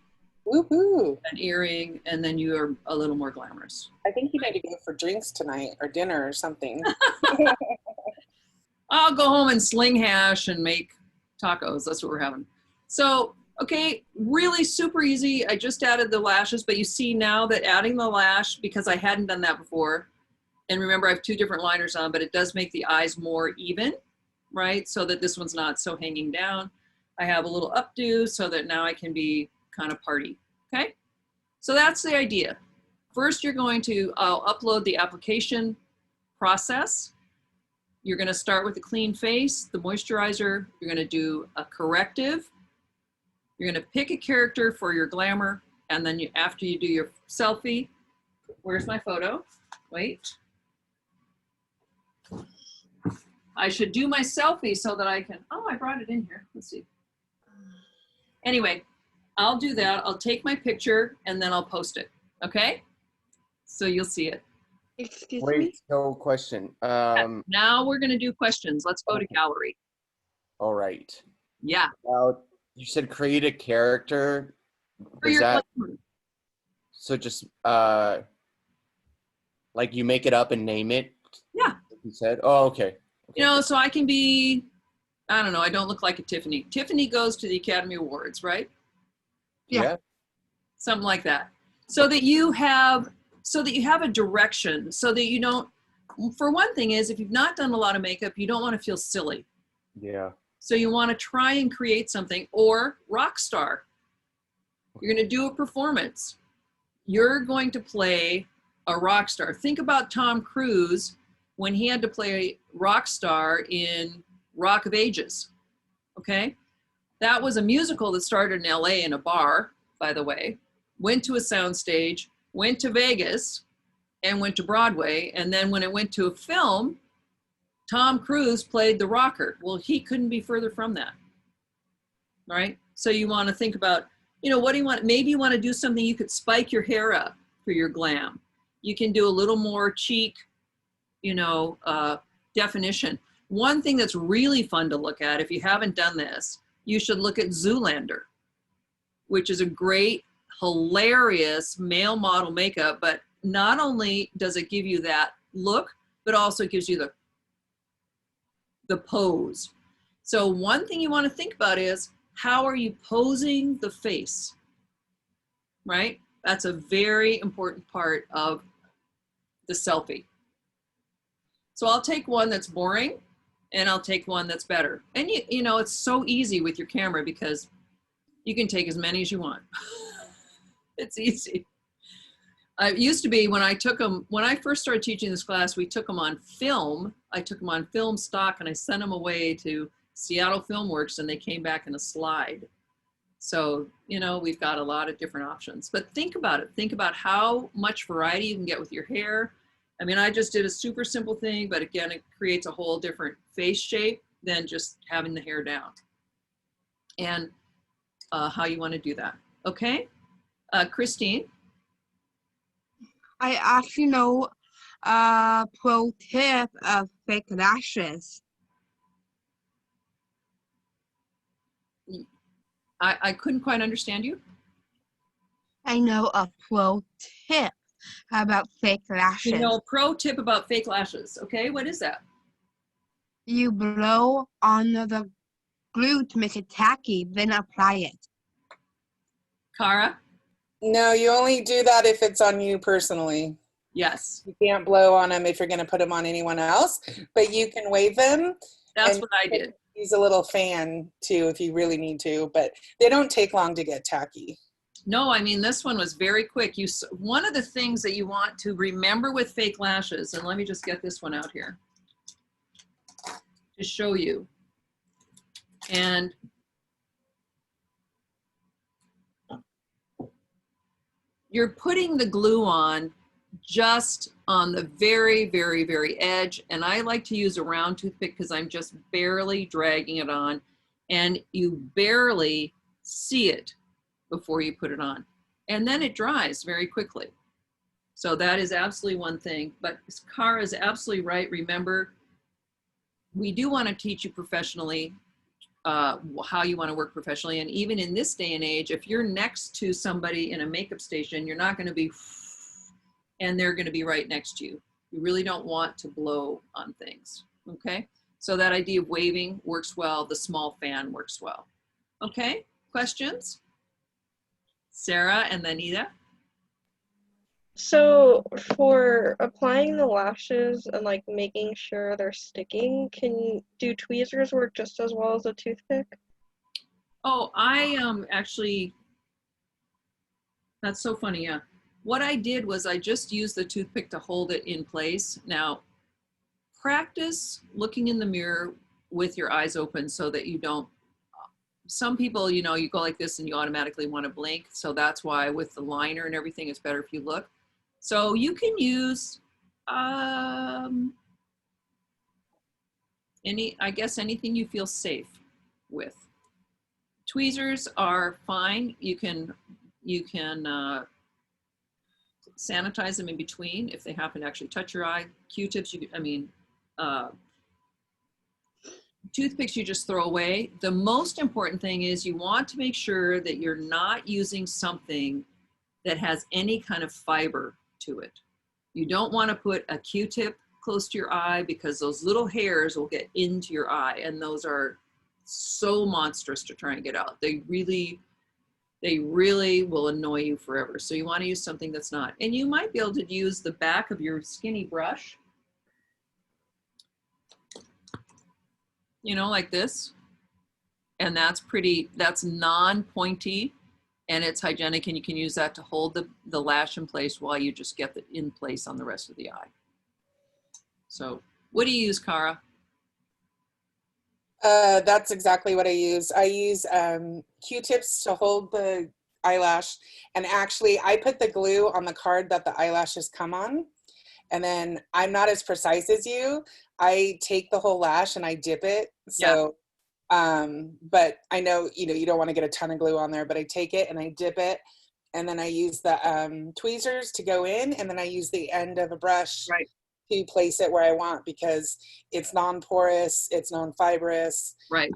Woohoo. an earring, and then you are a little more glamorous. I think you need to go for drinks tonight or dinner or something. I'll go home and sling hash and make tacos. That's what we're having. So, okay, really super easy. I just added the lashes, but you see now that adding the lash, because I hadn't done that before, and remember I have 2 different liners on, but it does make the eyes more even, right? So that this one's not so hanging down. I have a little updo so that now I can be kind of party, okay? So that's the idea. First, you're going to upload the application process. You're going to start with a clean face, the moisturizer. You're going to do a corrective. You're going to pick a character for your glamour. And then after you do your selfie, where's my photo? Wait. I should do my selfie so that I can, oh, I brought it in here. Let's see. Anyway, I'll do that. I'll take my picture and then I'll post it. Okay? So you'll see it. Excuse me? Wait, no question. Now we're going to do questions. Let's go to gallery. All right. Yeah. You said create a character. For Was your that glamour. so? Just like you make it up and name it. Yeah. You said. Oh, okay. You know, so I can be, I don't know, I don't look like a Tiffany. Tiffany goes to the Academy Awards, right? Yeah. Something like that. So that you have a direction, so that you don't, for one thing is, if you've not done a lot of makeup, you don't want to feel silly. Yeah. So you want to try and create something, or rock star. You're going to do a performance. You're going to play a rock star. Think about Tom Cruise when he had to play rock star in Rock of Ages, okay? That was a musical that started in LA in a bar, by the way, went to a soundstage, went to Vegas, and went to Broadway. And then when it went to a film, Tom Cruise played the rocker. Well, he couldn't be further from that, right? So you want to think about, you know, what do you want? Maybe you want to do something, you could spike your hair up for your glam. You can do a little more cheek, you know, definition. One thing that's really fun to look at, if you haven't done this, you should look at Zoolander, which is a great, hilarious male model makeup, but not only does it give you that look, but also gives you the pose. So one thing you want to think about is, how are you posing the face, right? That's a very important part of the selfie. So I'll take one that's boring and I'll take one that's better. And you know, it's so easy with your camera because you can take as many as you want. It's easy. It used to be when I took them, when I first started teaching this class, we took them on film. I took them on film stock and I sent them away to Seattle Filmworks and they came back in a slide. So, you know, we've got a lot of different options, but think about it. Think about how much variety you can get with your hair. I mean, I just did a super simple thing, but again, it creates a whole different face shape than just having the hair down. And how you want to do that. Okay? Christine? I actually know a pro tip of fake lashes. I couldn't quite understand you. I know a pro tip about fake lashes. You know, pro tip about fake lashes. Okay, what is that? You blow on the glue to make it tacky, then apply it. Cara? No, you only do that if it's on you personally. Yes, You can't blow on them if you're going to put them on anyone else, but you can wave them. that's And what I did. Use a little fan too if you really need to, but they don't take long to get tacky. No, I mean, this one was very quick. One of the things that you want to remember with fake lashes, and let me just get this one out here to show you. And you're putting the glue on just on the very, very, very edge. And I like to use a round toothpick because I'm just barely dragging it on. And you barely see it before you put it on. And then it dries very quickly. So that is absolutely one thing. But Cara is absolutely right. Remember, we do want to teach you professionally. how you want to work professionally. And even in this day and age, if you're next to somebody in a makeup station, you're not going to be, and they're going to be right next to you. You really don't want to blow on things. Okay. So that idea of waving works well. The small fan works well. Okay. Questions? Sarah and then Ida. So for applying the lashes and like making sure they're sticking, do tweezers work just as well as a toothpick? Oh, I actually, that's so funny. Yeah. What I did was I just used the toothpick to hold it in place. Now, practice looking in the mirror with your eyes open so that you don't, some people, you know, you go like this and you automatically want to blink. So that's why with the liner and everything, it's better if you look. So you can use I guess anything you feel safe with. Tweezers are fine. You can sanitize them in between if they happen to actually touch your eye. Q-tips, toothpicks you just throw away. The most important thing is you want to make sure that you're not using something that has any kind of fiber to it. You don't want to put a Q-tip close to your eye because those little hairs will get into your eye, and those are so monstrous to try and get out. They really will annoy you forever. So you want to use something that's not. And you might be able to use the back of your skinny brush, you know, like this. And that's non-pointy and it's hygienic, and you can use that to hold the lash in place while you just get it in place on the rest of the eye. So what do you use, Cara? That's exactly what I use. I use Q-tips to hold the eyelash, and actually I put the glue on the card that the eyelashes come on, and then I'm not as precise as you. I take the whole lash and I dip it. So, but I know, you know, you don't want to get a ton of glue on there, but I take it and I dip it, and then I use the tweezers to go in, and then I use the end of a brush to place it where I want, because it's non-porous, it's non-fibrous. Right.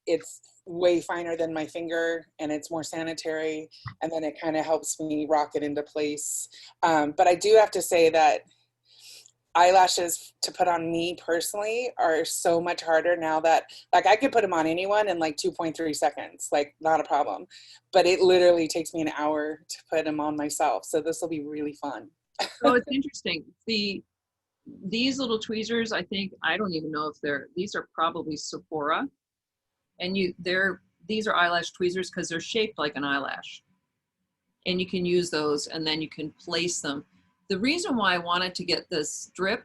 It's way finer than my finger, and it's more sanitary, and then it kind of helps me rock it into place. But I do have to say that eyelashes to put on me personally are so much harder now that, like, I could put them on anyone in like 2.3 seconds, like not a problem. But it literally takes me an hour to put them on myself. So this will be really fun. So it's interesting. These little tweezers, I don't even know if these are probably Sephora, and these are eyelash tweezers because they're shaped like an eyelash, and you can use those and then you can place them. The reason why I wanted to get this strip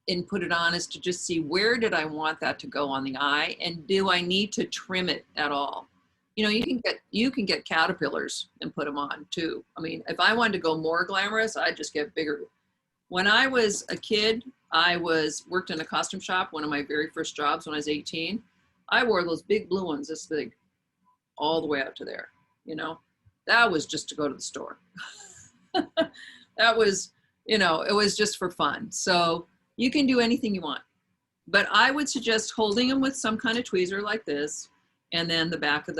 and put it on is to just see where did I want that to go on the eye, and do I need to trim it at all? You know, you can get caterpillars and put them on too. I mean, if I wanted to go more glamorous, I'd just get bigger. When I was a kid, I worked in a costume shop, one of my very first jobs when I was 18. I wore those big blue ones, this big, all the way out to there, you know. That was just to go to the store. That was, you know, it was just for fun. So you can do anything you want. But I would suggest holding them with some kind of tweezer like this, and then the back of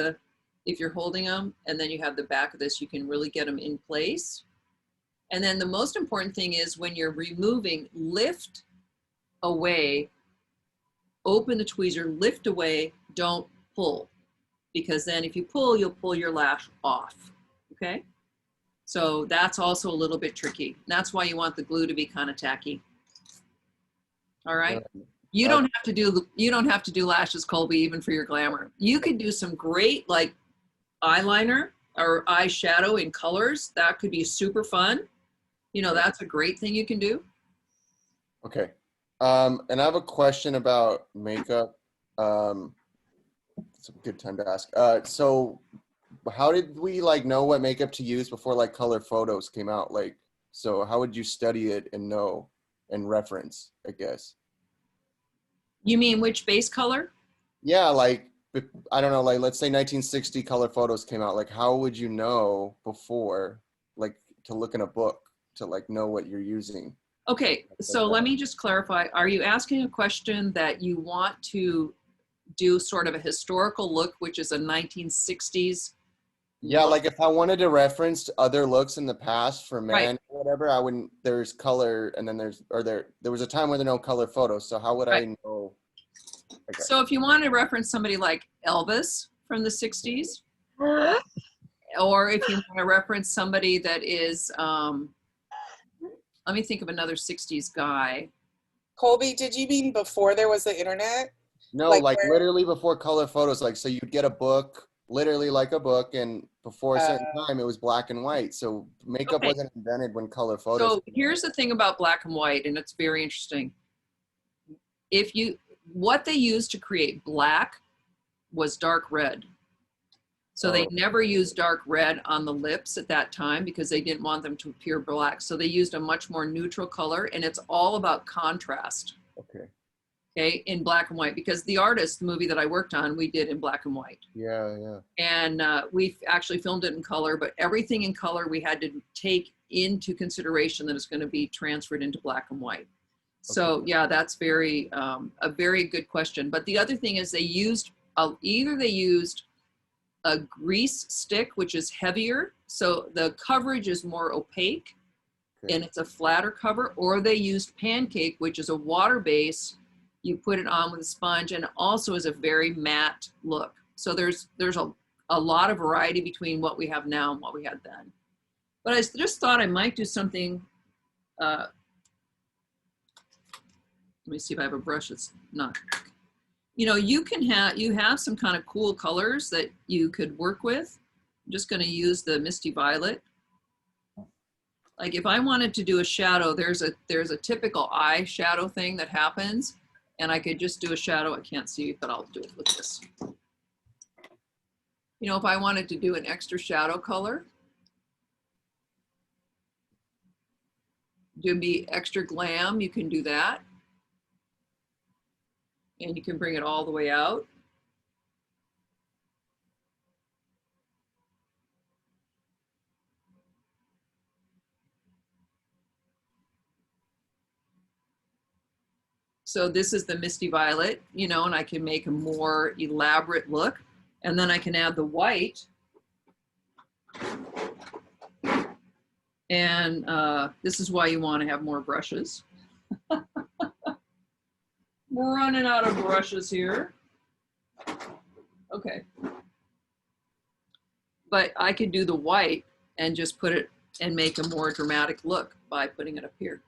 if you're holding them, and then you have the back of this, you can really get them in place. And then the most important thing is when you're removing, lift away, open the tweezer, lift away, don't pull. Because then if you pull, you'll pull your lash off, okay? So that's also a little bit tricky. That's why you want the glue to be kind of tacky. All right? You don't have to do lashes, Colby, even for your glamour. You could do some great like eyeliner or eyeshadow in colors. That could be super fun. You know, that's a great thing you can do. Okay. And I have a question about makeup. It's a good time to ask. So how did we like know what makeup to use before like color photos came out? Like, so how would you study it and know and reference, I guess? You mean which base color? Yeah, like, I don't know, like let's say 1960 color photos came out. Like, how would you know before, like, to look in a book to like know what you're using? Okay, so let me just clarify. Are you asking a question that you want to do sort of a historical look, which is a 1960s. Yeah, look. like if I wanted to reference other looks in the past for Right. men or whatever, I wouldn't, there's color and then there was a time where there were no color photos. So how would Right. I know? Okay. So if you want to reference somebody like Elvis from the 60s, or if you want to reference somebody that is, let me think of another 60s guy. Colby, did you mean before there was the internet? No, Like like where- literally before color photos, like, so you'd get a book, literally like a book, and before a certain time it was black and white. So makeup Okay. wasn't invented when color photos. So here's the thing about black and white, and it's very interesting. What they used to create black was dark red. So they never used dark red on the lips at that time because they didn't want them to appear black. So they used a much more neutral color, and it's all about contrast. Okay. Okay, in black and white, because The Artist, the movie that I worked on, we did in black and white. Yeah, yeah. And we actually filmed it in color, but everything in color we had to take into consideration that it's going to be transferred into black and white. So yeah, that's a very good question. But the other thing is they used either they used a grease stick, which is heavier, so the coverage is more opaque, and it's a flatter cover, or they used pancake, which is a water base. You put it on with a sponge, and also is a very matte look. So there's a lot of variety between what we have now and what we had then. But I just thought I might do something. Let me see if I have a brush that's not. You know, you have some kind of cool colors that you could work with. I'm just going to use the Misty Violet. Like if I wanted to do a shadow, there's a typical eye shadow thing that happens, and I could just do a shadow. I can't see it, but I'll do it with this. You know, if I wanted to do an extra shadow color, to be extra glam, you can do that. And you can bring it all the way out. So this is the Misty Violet, you know, and I can make a more elaborate look. And then I can add the white. And this is why you want to have more brushes. We're running out of brushes here. Okay. But I could do the white and just put it and make a more dramatic look by putting it up here.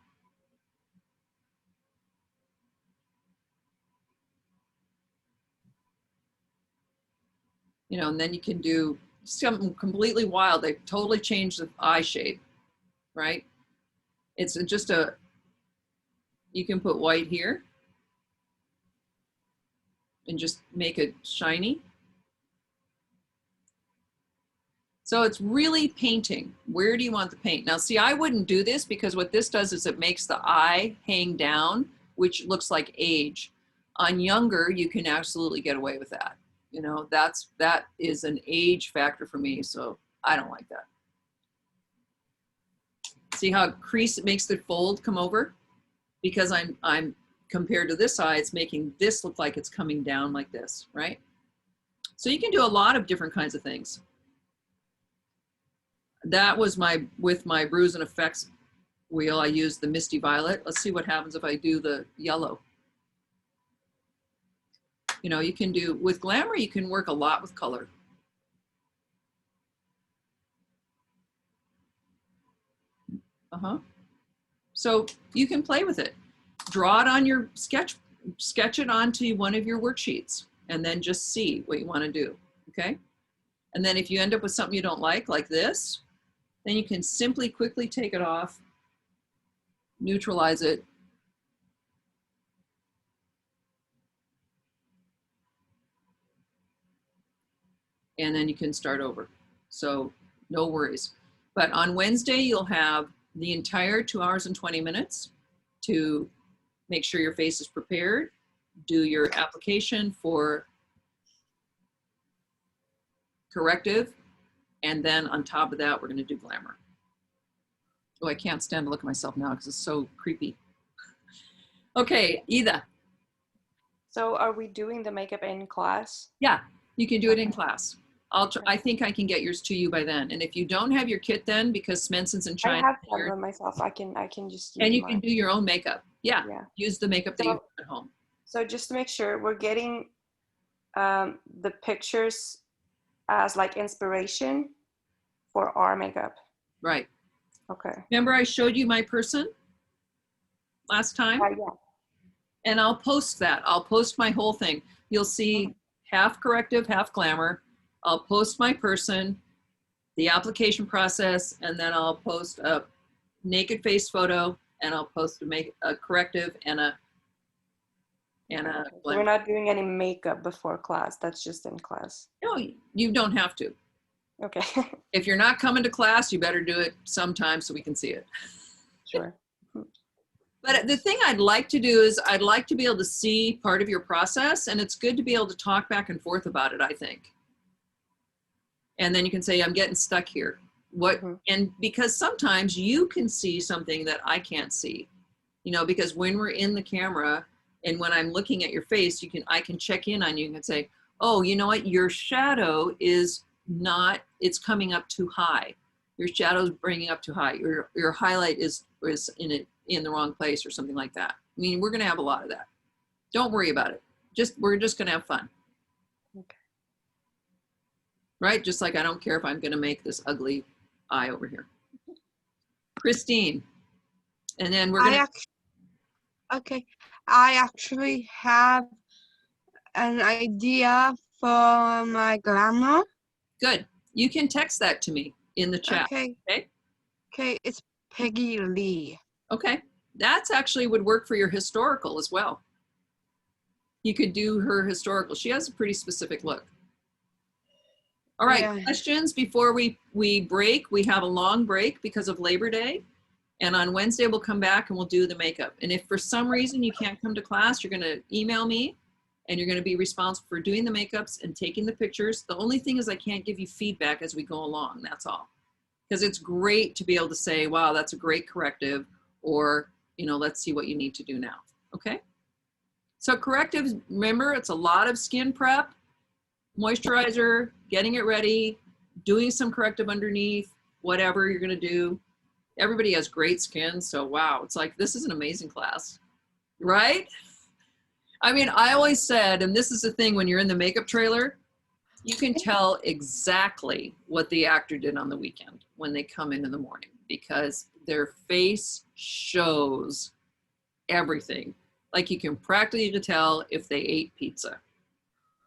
You know, and then you can do something completely wild. They totally changed the eye shape, right? It's just you can put white here and just make it shiny. So it's really painting. Where do you want the paint? Now, see, I wouldn't do this because what this does is it makes the eye hang down, which looks like age. On younger, you can absolutely get away with that. You know, that is an age factor for me, so I don't like that. See how crease, it makes the fold come over? Because I'm compared to this eye, it's making this look like it's coming down like this, right? So you can do a lot of different kinds of things. That was with my Bruise and Effects wheel, I used the Misty Violet. Let's see what happens if I do the yellow. You know, you can do, with Glamour, you can work a lot with color. So you can play with it. Draw it on your sketch it onto one of your worksheets, and then just see what you want to do, okay? And then if you end up with something you don't like this, then you can simply quickly take it off, neutralize it, and then you can start over. So no worries. But on Wednesday, you'll have the entire 2 hours and 20 minutes to make sure your face is prepared, do your application for Corrective, and then on top of that, we're gonna do Glamour. Oh, I can't stand to look at myself now because it's so creepy. Okay, Ida. So are we doing the makeup in class? Yeah, you can do it in class. I think I can get yours to you by then. And if you don't have your kit then, because Smenson's in I China, have some myself. I can just use and you mine. can do your own makeup. Yeah, Yeah. use the makeup that you So- have at home. So just to make sure, we're getting the pictures as like inspiration for our makeup. Right. Okay. Remember I showed you my person last time? Yeah. And I'll post that. I'll post my whole thing. You'll see half corrective, half glamour. I'll post my person, the application process, and then I'll post a naked face photo, and I'll post a corrective and a So glamour. we're not doing any makeup before class. That's just in class. No, you don't have to. Okay. If you're not coming to class, you better do it sometime so we can see it. Sure. But the thing I'd like to do is I'd like to be able to see part of your process, and it's good to be able to talk back and forth about it, I think. And then you can say, I'm getting stuck here. And because sometimes you can see something that I can't see, you know, because when we're in the camera and when I'm looking at your face, I can check in on you and say, oh, you know what? Your shadow is not, it's coming up too high. Your shadow's bringing up too high. Your highlight is in the wrong place or something like that. I mean, we're going to have a lot of that. Don't worry about it. We're just going to have fun. Okay. Right? Just like I don't care if I'm going to make this ugly eye over here. Christine. And then we're going to... Okay. I actually have an idea for my glamour. Good. You can text that to me in the chat. Okay. Okay. Okay, it's Peggy Lee. Okay. That's actually would work for your historical as well. You could do her historical. She has a pretty specific look. All right, Yeah. Questions before we break. We have a long break because of Labor Day. And on Wednesday, we'll come back and we'll do the makeup. And if for some reason you can't come to class, you're gonna email me and you're gonna be responsible for doing the makeups and taking the pictures. The only thing is I can't give you feedback as we go along, that's all. Because it's great to be able to say, wow, that's a great corrective, or, you know, let's see what you need to do now, okay? So correctives, remember, it's a lot of skin prep, moisturizer, getting it ready, doing some corrective underneath, whatever you're gonna do. Everybody has great skin, so wow, it's like, this is an amazing class, right? I mean, I always said, and this is the thing when you're in the makeup trailer, you can tell exactly what the actor did on the weekend when they come in the morning, because their face shows everything. Like you can practically tell if they ate pizza.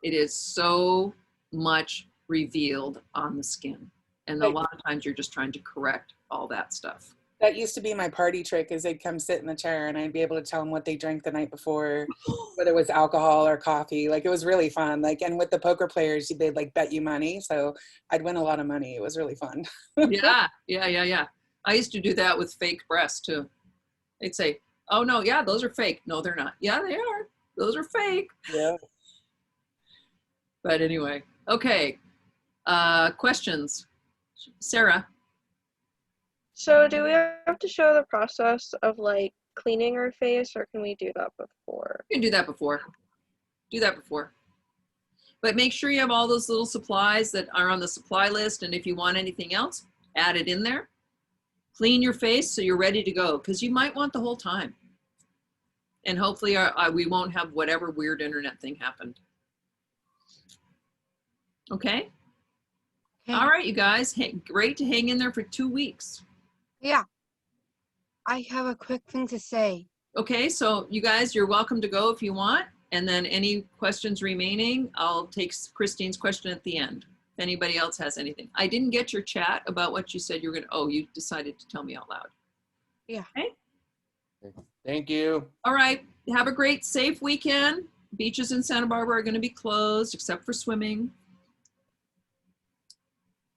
It is so much revealed on the skin. And a lot of times you're just trying to correct all that stuff. That used to be my party trick, is they'd come sit in the chair and I'd be able to tell them what they drank the night before, whether it was alcohol or coffee. Like, it was really fun. Like, and with the poker players, they'd like bet you money. So I'd win a lot of money. It was really fun. Yeah. I used to do that with fake breasts too. They'd say, oh no, yeah, those are fake. No, they're not. Yeah, they are. Those are fake. Yeah. But anyway, okay. Questions? Sarah. So do we have to show the process of like cleaning our face, or can we do that before? You can do that before. Do that before. But make sure you have all those little supplies that are on the supply list. And if you want anything else, add it in there. Clean your face so you're ready to go, because you might want the whole time. And hopefully we won't have whatever weird internet thing happened. Okay? All right, you guys. Hey, great to hang in there for 2 weeks. Yeah. I have a quick thing to say. Okay, so you guys, you're welcome to go if you want. And then any questions remaining, I'll take Christine's question at the end. If anybody else has anything. I didn't get your chat about what you said you were going to, oh, you decided to tell me out loud. Yeah. Okay. Thank you. All right. Have a great, safe weekend. Beaches in Santa Barbara are going to be closed except for swimming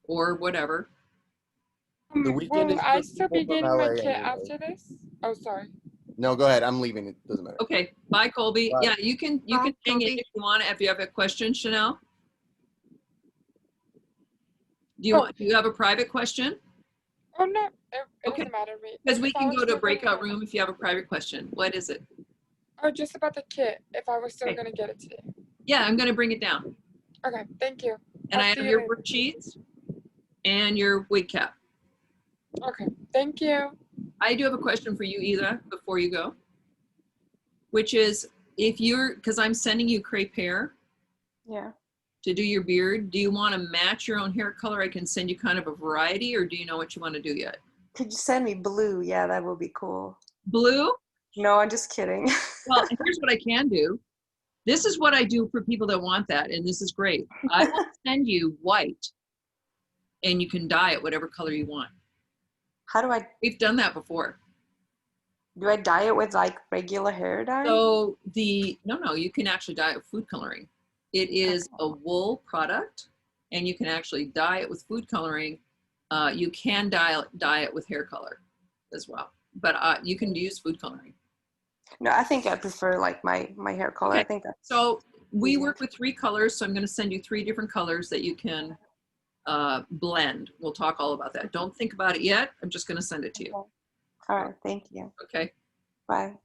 or whatever. The weekend Will is I for still people be from getting my LA kit anyway. after this? Oh, sorry. No, go ahead. I'm leaving. It doesn't matter. Okay. Bye, Colby. Bye. Yeah, you can Bye, hang in Colby. if you want. If you have a question, Chanel. Do you have a private question? Oh, no. It Okay. doesn't matter to me. Because we If I can was go to still a breakout gonna- room if you have a private question. What is it? Oh, just about the kit, if I was still Okay. gonna get it today. Yeah, I'm gonna bring it down. Okay, thank you. And I'll I see have you your later. worksheets and your wig cap. Okay, thank you. I do have a question for you, Eva, before you go, which is if you're, because I'm sending you crepe hair Yeah. to do your beard, do you want to match your own hair color? I can send you kind of a variety, or do you know what you want to do yet? Could you send me blue? Yeah, that would be cool. Blue? No, I'm just kidding. Well, here's what I can do. This is what I do for people that want that, and this is great. I will send you white, and you can dye it whatever color you want. How do I We've done that before. dye it with like regular hair dye? So no, you can actually dye it with food coloring. It is a wool product, and you can actually dye it with food coloring. You can dye it with hair color as well, but you can use food coloring. No, I think I prefer like my hair color. Okay. I think that's So we easier. work with 3 colors, so I'm going to send you 3 different colors that you can blend. We'll talk all about that. Don't think about it yet. I'm just going to send it to you. All right, thank you. Okay. Bye.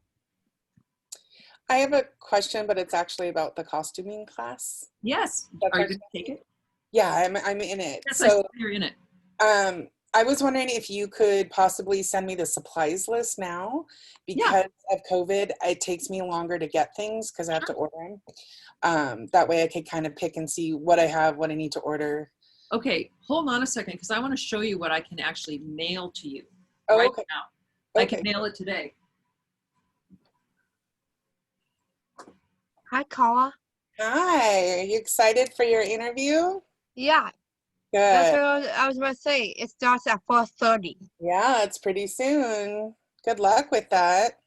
I have a question, but it's actually about the costuming class. Yes. That's Are you okay. going to take it? Yeah, I'm in it. Yes, I So see you're in it. I was wondering if you could possibly send me the supplies list now, because of COVID, it takes me longer to get things because I have to order them. That way I could kind of pick and see what I have, what I need to order. Okay, hold on a second, because I want to show you what I can actually mail to you Oh, right okay. now. I Okay. can mail it today. Hi, Carla. Hi, are you excited for your interview? Yeah, that's Good. what I was about to say. It starts at 4:30. Yeah, it's pretty soon. Good luck with that.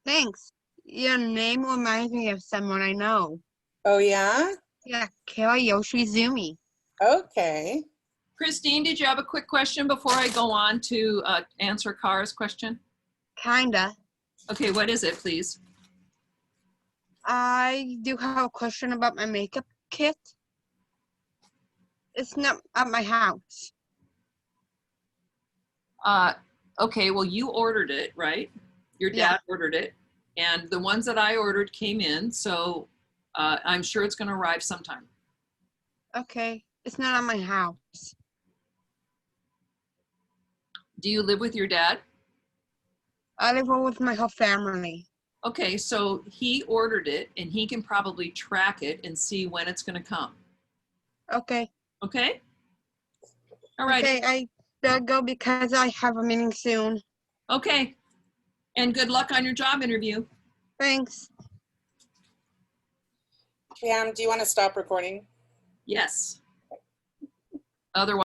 Thanks. Your name reminds me of someone I know. Oh, yeah? Yeah, Karayoshi Zumi. Okay. Christine, did you have a quick question before I go on to answer Kara's question? Kinda. Okay, what is it, please? I do have a question about my makeup kit. It's not at my house. Okay, well, you ordered it, right? Your dad Yeah. ordered it, and the ones that I ordered came in, so I'm sure it's going to arrive sometime. Okay, it's not at my house. Do you live with your dad? I live with my whole family. Okay, so he ordered it, and he can probably track it and see when it's going to come. Okay. Okay? All right. Okay, I better go because I have a meeting soon. Okay. And good luck on your job interview. Thanks. Pam, do you want to stop recording? Yes. Otherwise,